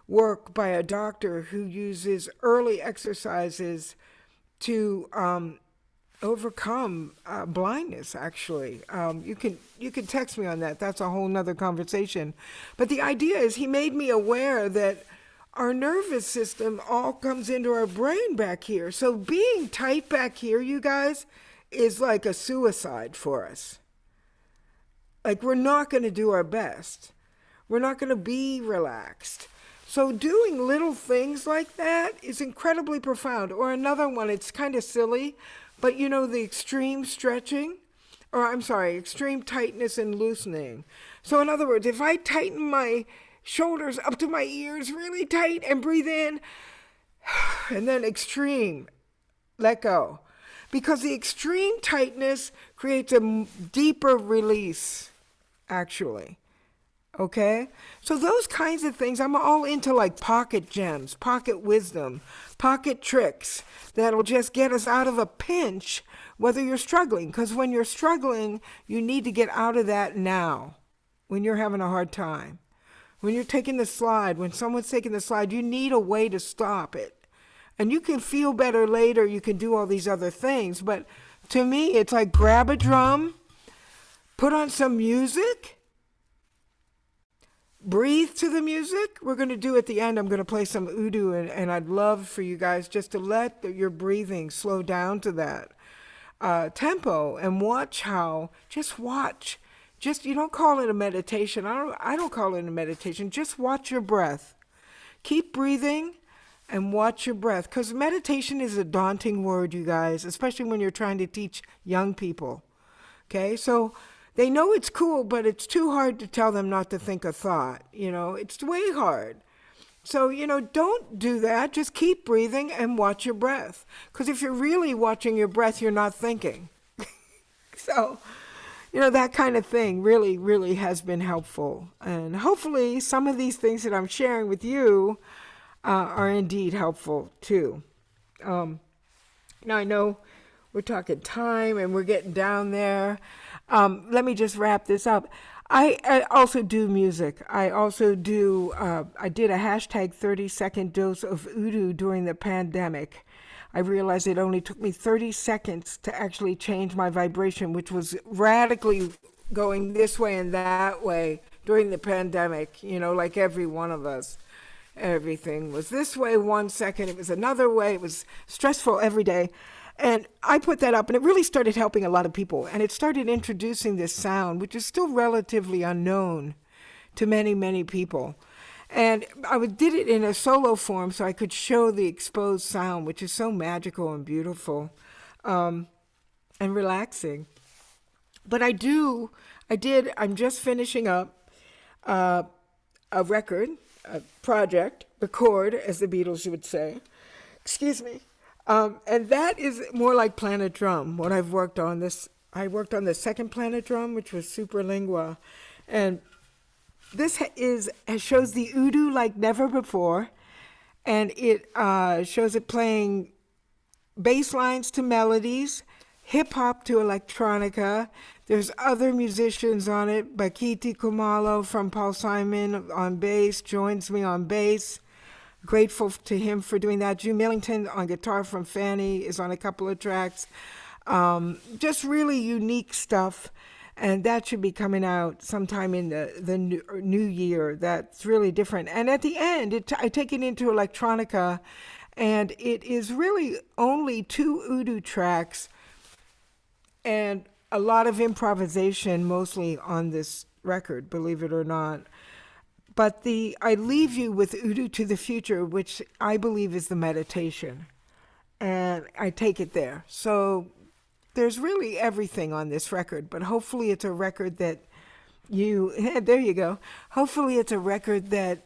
work by a doctor who uses early exercises to overcome blindness. Actually, you can text me on that. That's a whole nother conversation. But the idea is, he made me aware that our nervous system all comes into our brain back here. So being tight back here, you guys, is like a suicide for us. Like, we're not going to do our best. We're not going to be relaxed. So doing little things like that is incredibly profound. Or another one, it's kind of silly, but you know, the extreme stretching, or I'm sorry, extreme tightness and loosening. So in other words, if I tighten my shoulders up to my ears really tight and breathe in, and then extreme, let go. Because the extreme tightness creates a deeper release, actually. Okay? So those kinds of things, I'm all into, like pocket gems, pocket wisdom, pocket tricks that'll just get us out of a pinch, whether you're struggling. Because when you're struggling, you need to get out of that now, when you're having a hard time. When you're taking the slide, when someone's taking the slide, you need a way to stop it. And you can feel better later, you can do all these other things. But to me, it's like grab a drum, put on some music, breathe to the music. We're going to do at the end, I'm going to play some Udu, and I'd love for you guys just to let your breathing slow down to that tempo, and watch how, just watch. Just, you don't call it a meditation. I don't call it a meditation. Just watch your breath. Keep breathing and watch your breath. Because meditation is a daunting word, you guys, especially when you're trying to teach young people. Okay, so they know it's cool, but it's too hard to tell them not to think a thought. You know, it's way hard. So, you know, don't do that. Just keep breathing and watch your breath. Because if you're really watching your breath, you're not thinking. So, you know, that kind of thing really, really has been helpful. And hopefully some of these things that I'm sharing with you are indeed helpful too. Now I know we're talking time and we're getting down there. Let me just wrap this up. I also do music. I also do, I did a hashtag 30-second dose of Udu during the pandemic. I realized it only took me 30 seconds to actually change my vibration, which was radically going this way and that way during the pandemic, you know, like every one of us. Everything was this way 1 second, it was another way, it was stressful every day. And I put that up, and it really started helping a lot of people. And it started introducing this sound, which is still relatively unknown to many, many people. And I did it in a solo form so I could show the exposed sound, which is so magical and beautiful and relaxing. But I'm just finishing up a record, a project, record, as the Beatles would say. Excuse me. And that is more like Planet Drum, what I've worked on. I worked on the second Planet Drum, which was Superlingua. And this shows the Udu like never before. And it shows it playing bass lines to melodies, hip-hop to electronica. There's other musicians on it. Bakiti Kumalo from Paul Simon on bass joins me on bass. Grateful to him for doing that. Drew Millington on guitar from Fanny is on a couple of tracks. Just really unique stuff. And that should be coming out sometime in the new year. That's really different. And at the end, I take it into electronica. And it is really only 2 Udu tracks and a lot of improvisation, mostly on this record, believe it or not. But I leave you with Udu to the Future, which I believe is the meditation. And I take it there. So there's really everything on this record, but hopefully it's a record that there you go. Hopefully it's a record that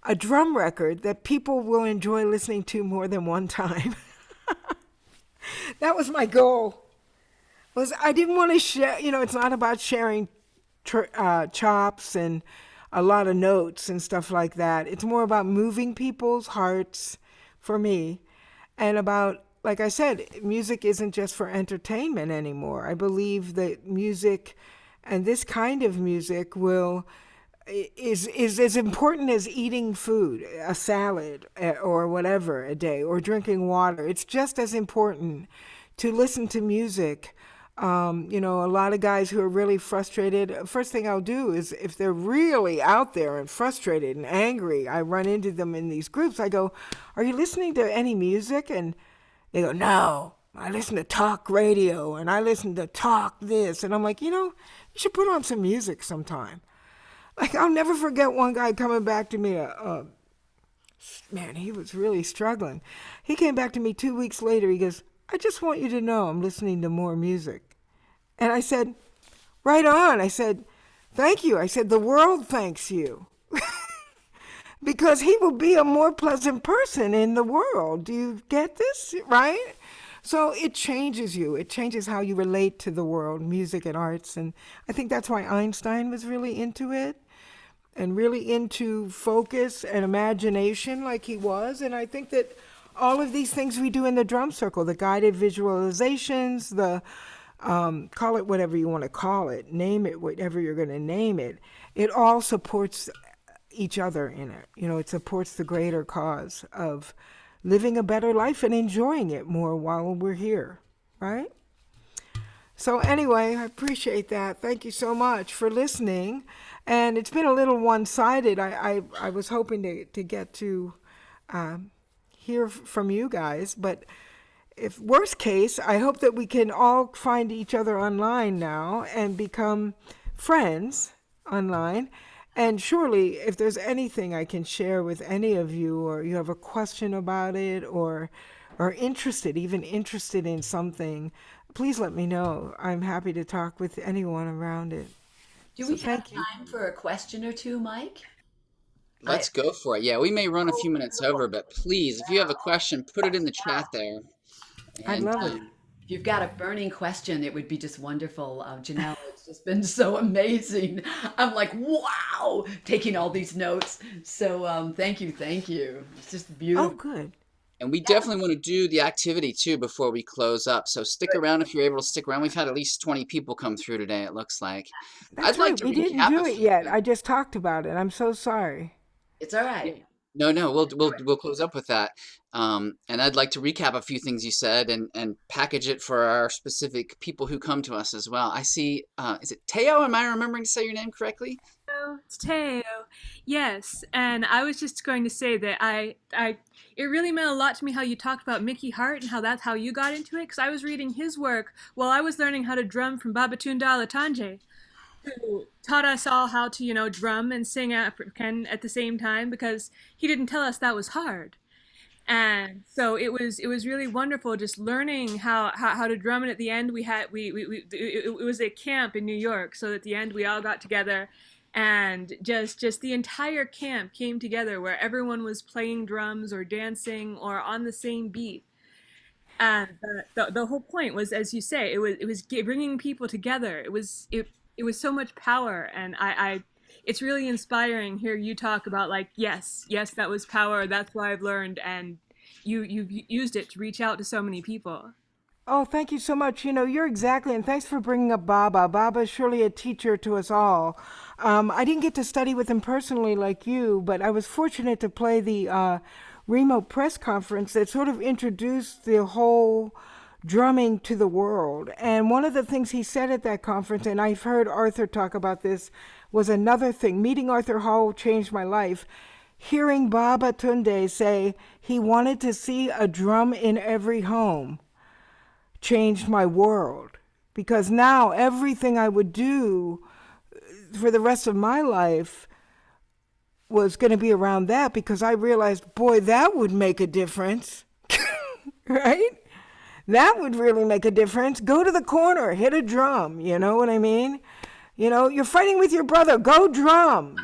a drum record that people will enjoy listening to more than one time. That was my goal. Was I didn't want to share, it's not about sharing chops and a lot of notes and stuff like that. It's more about moving people's hearts for me, and about, like I said, music isn't just for entertainment anymore. I believe that music, and this kind of music, is as important as eating food, a salad or whatever a day, or drinking water. It's just as important to listen to music. A lot of guys who are really frustrated, first thing I'll do is, if they're really out there and frustrated and angry, I run into them in these groups. I go, "Are you listening to any music?" And they go, "No, I listen to talk radio and I listen to talk this." And I'm like, you should put on some music sometime. Like, I'll never forget one guy coming back to me, man, he was really struggling. He came back to me 2 weeks later. He goes, "I just want you to know I'm listening to more music." And I said, "Right on." I said, "Thank you." I said, "The world thanks you." Because he will be a more pleasant person in the world. Do you get this? Right? So it changes you. It changes how you relate to the world, music and arts. And I think that's why Einstein was really into it, and really into focus and imagination like he was. And I think that all of these things we do in the drum circle, the guided visualizations, the call it whatever you want to call it, name it whatever you're going to name it, it all supports each other in it. It supports the greater cause of living a better life and enjoying it more while we're here, right? So anyway, I appreciate that. Thank you so much for listening. And it's been a little one-sided. I was hoping to get to hear from you guys, but if worst case, I hope that we can all find each other online now and become friends online. And surely, if there's anything I can share with any of you, or you have a question about it, or interested in something, please let me know. I'm happy to talk with anyone around it. Do we have time for a question or two, Mike? Let's go for it. Yeah, we may run a few minutes over, but please, if you have a question, put it in the chat there. I'd love it. If you've got a burning question, it would be just wonderful. Janelle, it's just been so amazing. I'm like, wow, taking all these notes. So thank you. It's just beautiful. Oh, good. And we definitely want to do the activity too before we close up. So stick around if you're able to stick around. We've had at least 20 people come through today, it looks like. That's right. We didn't do it yet. I just talked about it. I'm so sorry. It's all right. No, we'll close up with that. And I'd like to recap a few things you said and package it for our specific people who come to us as well. I see, is it Teo? Am I remembering to say your name correctly? It's Teo. Yes, and I was just going to say that it really meant a lot to me how you talked about Mickey Hart and how that's how you got into it, because I was reading his work while I was learning how to drum from Babatunde Latanje, who taught us all how to, drum and sing African at the same time, because he didn't tell us that was hard. And so it was really wonderful just learning how to drum. And at the end it was a camp in New York, so at the end we all got together, and just the entire camp came together where everyone was playing drums or dancing or on the same beat. And the whole point was, as you say, it was bringing people together. It was so much power, and it's really inspiring hear you talk about, like, yes, that was power. That's what I've learned, and you've used it to reach out to so many people. Oh, thank you so much. You're exactly, and thanks for bringing up Baba. Baba is surely a teacher to us all. I didn't get to study with him personally like you, but I was fortunate to play the remote press conference that sort of introduced the whole drumming to the world. And one of the things he said at that conference, and I've heard Arthur talk about this, was another thing. Meeting Arthur Hall changed my life. Hearing Baba Tunde say he wanted to see a drum in every home changed my world, because now everything I would do for the rest of my life was going to be around that, because I realized, boy, that would make a difference. Right? That would really make a difference. Go to the corner, hit a drum, you know what I mean? You're fighting with your brother, go drum,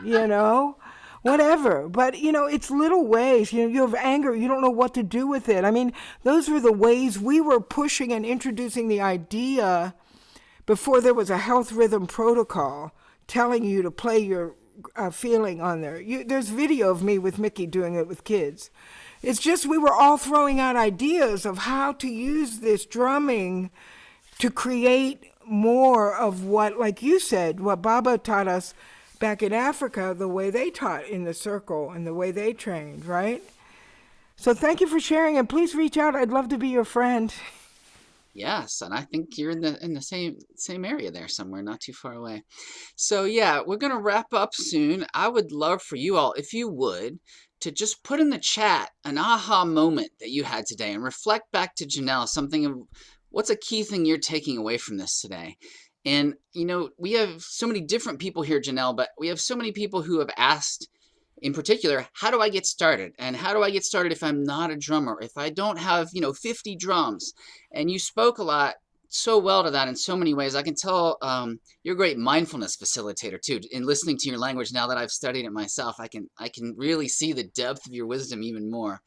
whatever. But, it's little ways. You have anger, you don't know what to do with it. I mean, those were the ways we were pushing and introducing the idea before there was a health rhythm protocol telling you to play your feeling on there. There's video of me with Mickey doing it with kids. It's just we were all throwing out ideas of how to use this drumming to create more of what, like you said, what Baba taught us back in Africa, the way they taught in the circle and the way they trained, right? So thank you for sharing, and please reach out. I'd love to be your friend. Yes, and I think you're in the same area there somewhere, not too far away. So yeah, we're gonna wrap up soon. I would love for you all, if you would, to just put in the chat an aha moment that you had today and reflect back to Janelle something of what's a key thing you're taking away from this today. And we have so many different people here, Janelle, but we have so many people who have asked in particular, how do I get started? And how do I get started if I'm not a drummer? If I don't have, 50 drums? And you spoke a lot so well to that in so many ways. I can tell you're a great mindfulness facilitator too. In listening to your language, now that I've studied it myself, I can really see the depth of your wisdom even more.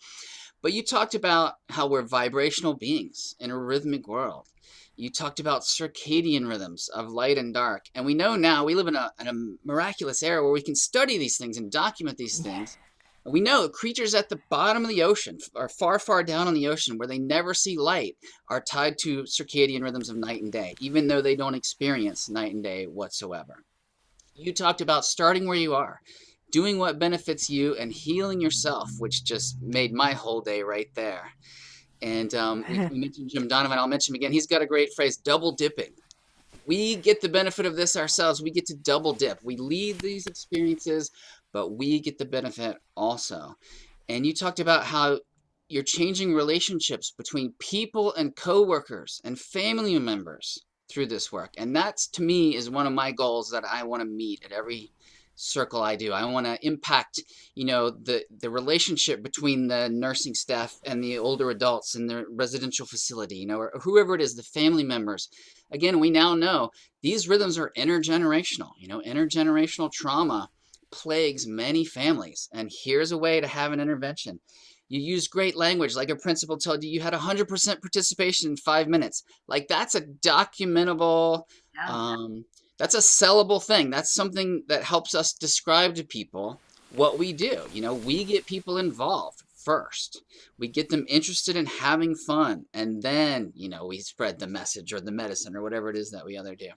But you talked about how we're vibrational beings in a rhythmic world. You talked about circadian rhythms of light and dark. And we know now we live in a miraculous era where we can study these things and document these things. And we know creatures at the bottom of the ocean or far, far down on the ocean where they never see light are tied to circadian rhythms of night and day, even though they don't experience night and day whatsoever. You talked about starting where you are, doing what benefits you, and healing yourself, which just made my whole day right there. And we mentioned Jim Donovan. I'll mention him again. He's got a great phrase, double dipping. We get the benefit of this ourselves. We get to double dip. We lead these experiences, but we get the benefit also. And you talked about how you're changing relationships between people and coworkers and family members through this work. And that's, to me, is one of my goals that I want to meet at every circle I do. I want to impact, the relationship between the nursing staff and the older adults in the residential facility, or whoever it is, the family members. Again, we now know these rhythms are intergenerational. Intergenerational trauma plagues many families, and here's a way to have an intervention. You use great language, like a principal told you had 100% participation in 5 minutes. Like, that's a documentable, that's a sellable thing. That's something that helps us describe to people what we do. We get people involved first. We get them interested in having fun. And then, we spread the message or the medicine or whatever it is that we other do.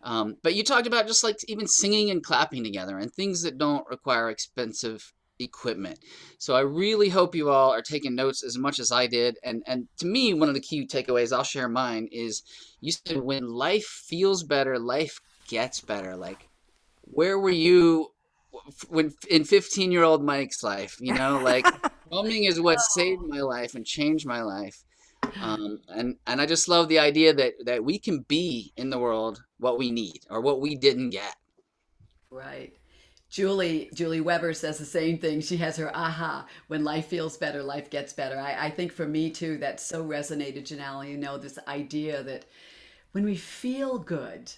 But you talked about just like even singing and clapping together and things that don't require expensive equipment. So I really hope you all are taking notes as much as I did. And to me, one of the key takeaways, I'll share mine, is you said when life feels better, life gets better. Like, where were you when in 15-year-old Mike's life? Like, drumming is what saved my life and changed my life. And I just love the idea that we can be in the world what we need or what we didn't get. Right. Julie Weber says the same thing. She has her aha, when life feels better, life gets better. I think for me too, that so resonated, Janelle, this idea that when we feel good,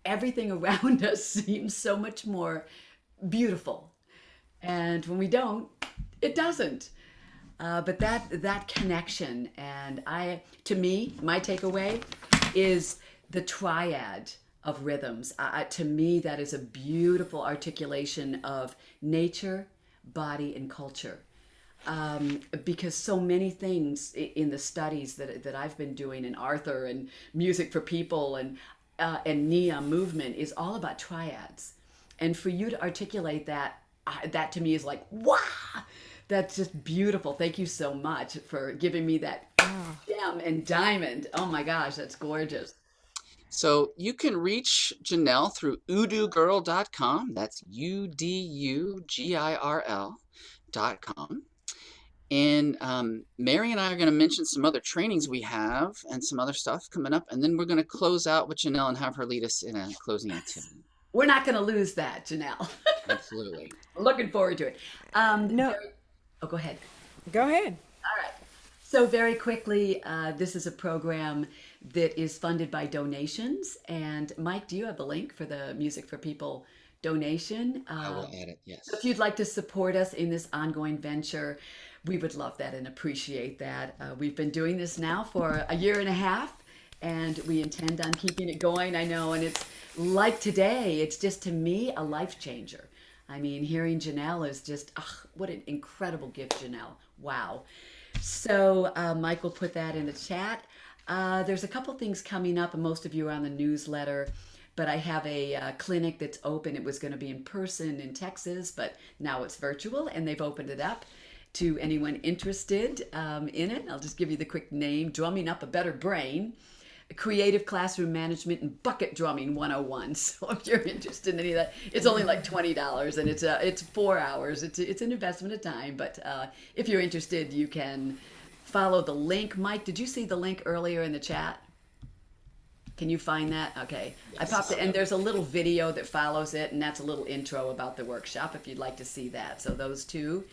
everything around us seems so much more beautiful. And when we don't, it doesn't. But that connection, and to me, my takeaway is the triad of rhythms. To me, that is a beautiful articulation of nature, body, and culture. Because so many things in the studies that I've been doing in Arthur and music for people and Nia movement is all about triads. And for you to articulate that to me is like, wow, that's just beautiful. Thank you so much for giving me that gem and diamond. Oh my gosh, that's gorgeous. So you can reach Janelle through udugirl.com. That's UDUGIRL.com. And Mary and I are going to mention some other trainings we have and some other stuff coming up. And then we're going to close out with Janelle and have her lead us in a closing activity. We're not going to lose that, Janelle. Absolutely. Looking forward to it. No. Go ahead. Go ahead. All right. So very quickly, this is a program that is funded by donations. And Mike, do you have the link for the Music for People donation. I will add it, yes. If you'd like to support us in this ongoing venture, we would love that and appreciate that. We've been doing this now for a year and a half, and we intend on keeping it going. I know, and it's like today, it's just to me a life changer. I mean, hearing Janelle is just, what an incredible gift, Janelle. Wow. So Michael put that in the chat. There's a couple things coming up, and most of you are on the newsletter. But I have a clinic that's open. It was going to be in person in Texas, but now it's virtual, and they've opened it up to anyone interested in it. I'll just give you the quick name: Drumming Up a Better Brain, Creative Classroom Management, and Bucket Drumming 101. So if you're interested in any of that, it's only like $20, and it's 4 hours. It's an investment of time, but if you're interested, you can follow the link. Mike, did you see the link earlier in the chat? Can you find that? Okay. Yes. I popped it, and there's a little video that follows it, and that's a little intro about the workshop if you'd like to see that. So those two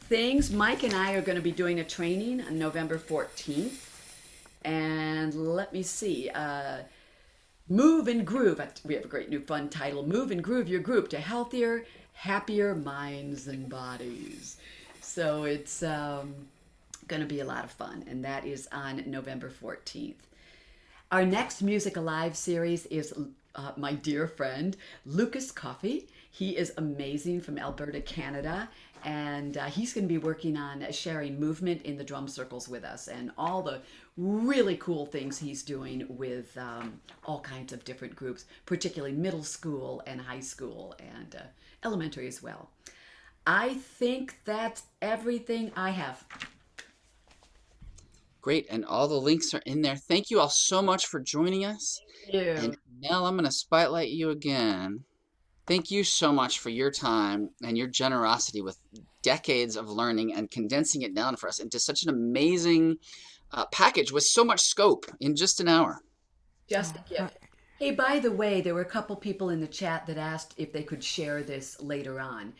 things. Mike and I are going to be doing a training on November 14th. And let me see. Move and Groove. We have a great new fun title. Move and Groove your group to healthier, happier minds and bodies. So it's going to be a lot of fun, and that is on November 14th. Our next Music Alive series is my dear friend, Lucas Coffey. He is amazing from Alberta, Canada, and he's going to be working on sharing movement in the drum circles with us and all the really cool things he's doing with all kinds of different groups, particularly middle school and high school and elementary as well. I think that's everything I have. Great, and all the links are in there. Thank you all so much for joining us. Thank you. And Nell, I'm going to spotlight you again. Thank you so much for your time and your generosity with decades of learning and condensing it down for us into such an amazing package with so much scope in just an hour. Just a gift. Hey, by the way, there were a couple people in the chat that asked if they could share this later on.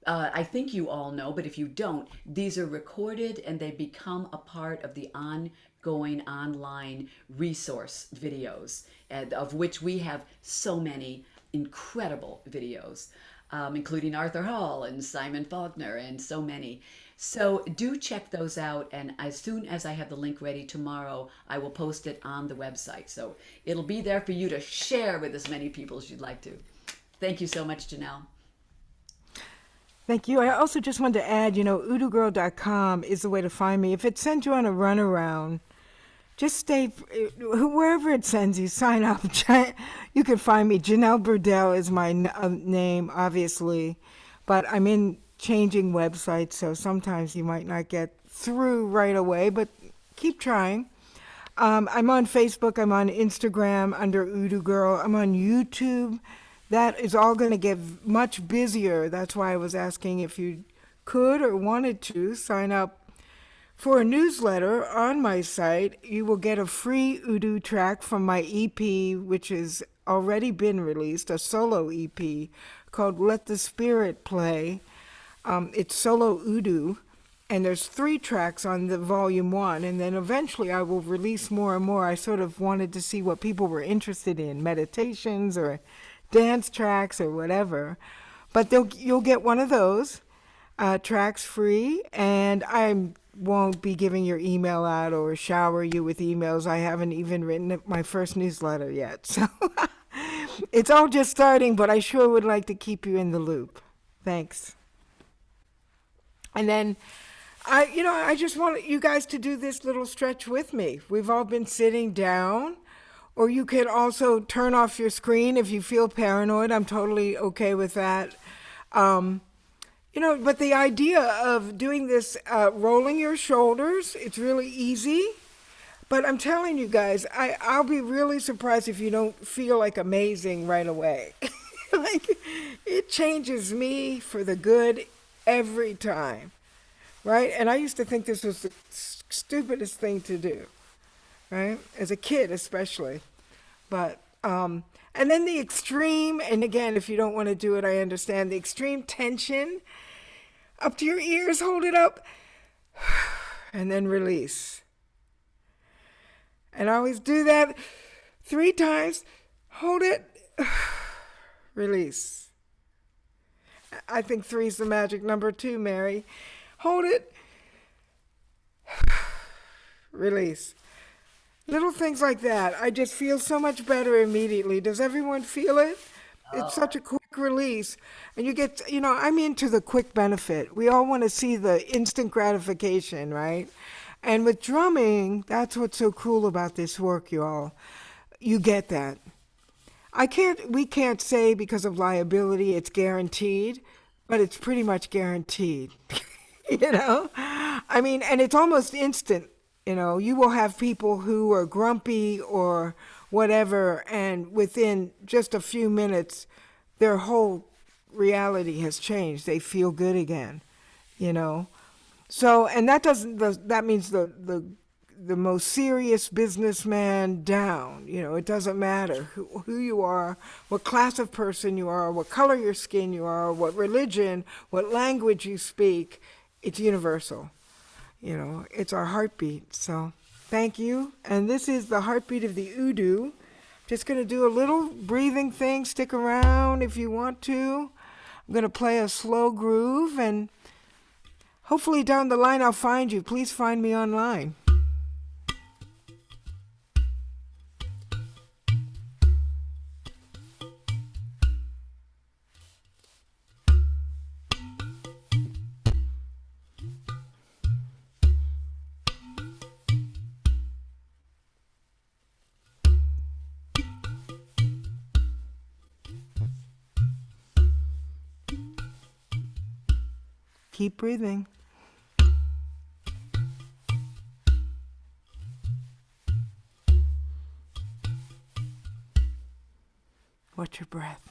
I think you all know, but if you don't, these are recorded and they become a part of the ongoing online resource videos, of which we have so many incredible videos, including Arthur Hall and Simon Faulkner and so many. So do check those out, and as soon as I have the link ready tomorrow, I will post it on the website. So it'll be there for you to share with as many people as you'd like to. Thank you so much, Janelle. Thank you. I also just wanted to add, udugirl.com is the way to find me. If it sends you on a runaround, just stay, wherever it sends you, sign up. You can find me. Janelle Burdell is my name, obviously, but I'm in changing websites, so sometimes you might not get through right away, but keep trying. I'm on Facebook. I'm on Instagram under Udu Girl. I'm on YouTube. That is all going to get much busier. That's why I was asking if you could or wanted to sign up for a newsletter on my site. You will get a free Udu track from my EP, which has already been released, a solo EP called Let the Spirit Play. It's solo Udu, and there's 3 tracks on the volume 1, and then eventually I will release more and more. I sort of wanted to see what people were interested in, meditations or dance tracks or whatever, but you'll get one of those tracks free, and I won't be giving your email out or shower you with emails. I haven't even written my first newsletter yet, so it's all just starting, but I sure would like to keep you in the loop. Thanks. And then I just want you guys to do this little stretch with me. We've all been sitting down. Or you could also turn off your screen if you feel paranoid. I'm totally okay with that. But the idea of doing this, rolling your shoulders, it's really easy. But I'm telling you guys, I'll be really surprised if you don't feel like amazing right away. Like, it changes me for the good every time, right? And I used to think this was the stupidest thing to do. Right? As a kid, especially. But, and then the extreme, and again, if you don't want to do it, I understand, the extreme tension up to your ears, hold it up, and then release. And I always do that 3 times, hold it, release. I think three's the magic number too, Mary. Hold it. Release. Little things like that. I just feel so much better immediately. Does everyone feel it? It's such a quick release. And you get, I'm into the quick benefit. We all want to see the instant gratification, right? And with drumming, that's what's so cool about this work, y'all. You get that. We can't say because of liability it's guaranteed, but it's pretty much guaranteed. I mean, and it's almost instant. You will have people who are grumpy or whatever, and within just a few minutes, their whole reality has changed. They feel good again, So, and that means the most serious businessman down. It doesn't matter who you are, what class of person you are, what color your skin you are, what religion, what language you speak. It's universal. It's our heartbeat. So thank you. And this is the heartbeat of the Udu. Just going to do a little breathing thing. Stick around if you want to. I'm going to play a slow groove, and hopefully down the line I'll find you. Please find me online. Keep breathing. Watch your breath.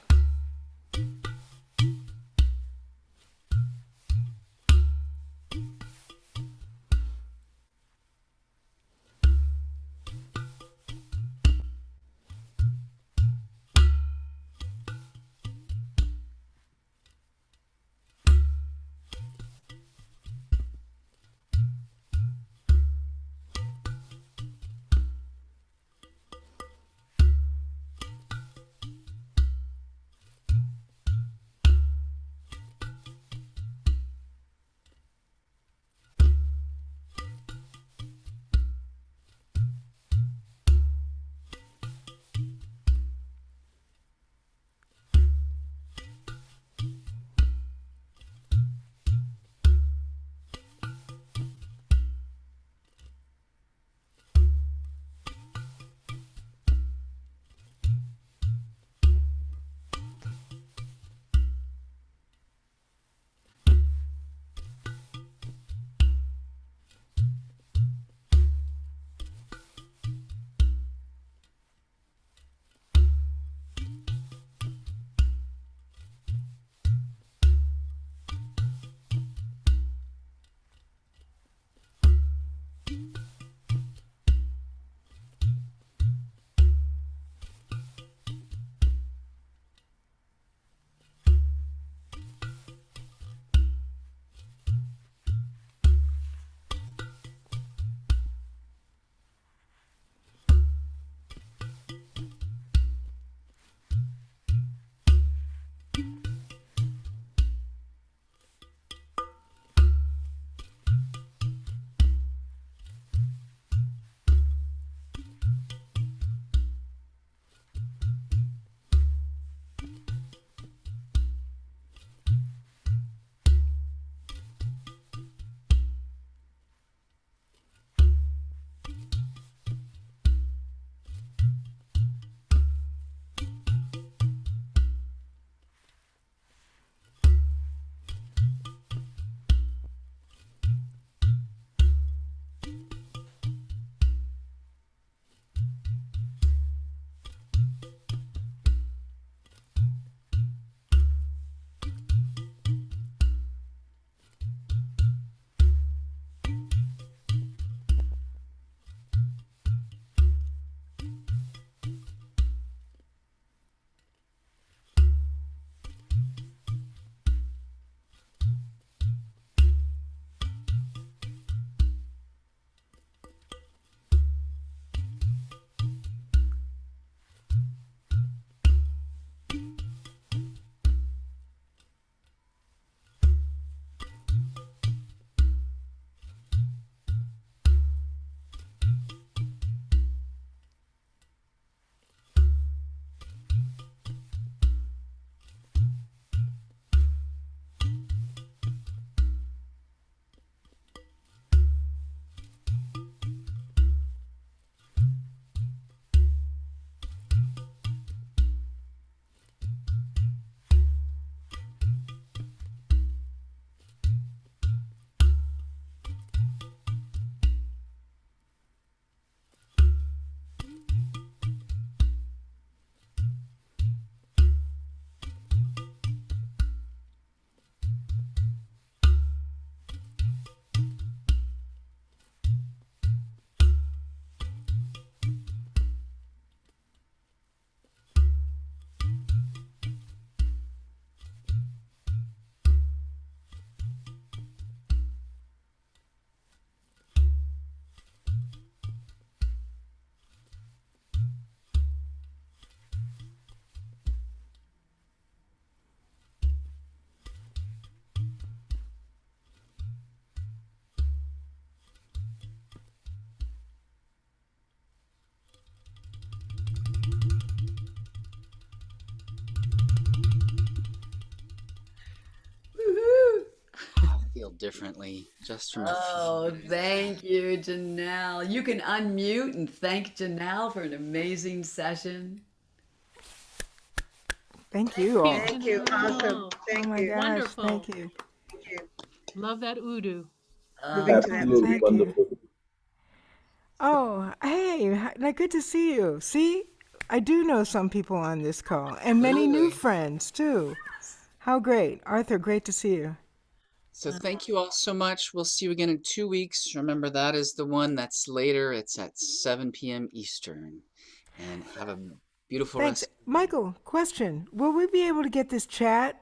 feel differently just from a few Oh, years thank you, Janelle. You can unmute and thank Janelle for an amazing session. Thank you all. Thank you. Awesome. Janelle. Oh Thank my you. gosh, Wonderful. thank you. Thank you. Love that Udu. Moving to that Absolutely music. Thank you. wonderful. Oh, hey, good to see you. See, I do know some people on this call and many new Absolutely. friends too. How great. Arthur, great to see you. So thank you all so much. We'll see you again in 2 weeks. Remember, that is the one that's later. It's at 7 p.m. Eastern. And have a beautiful Thanks. rest. Michael, question. Will we be able to get this chat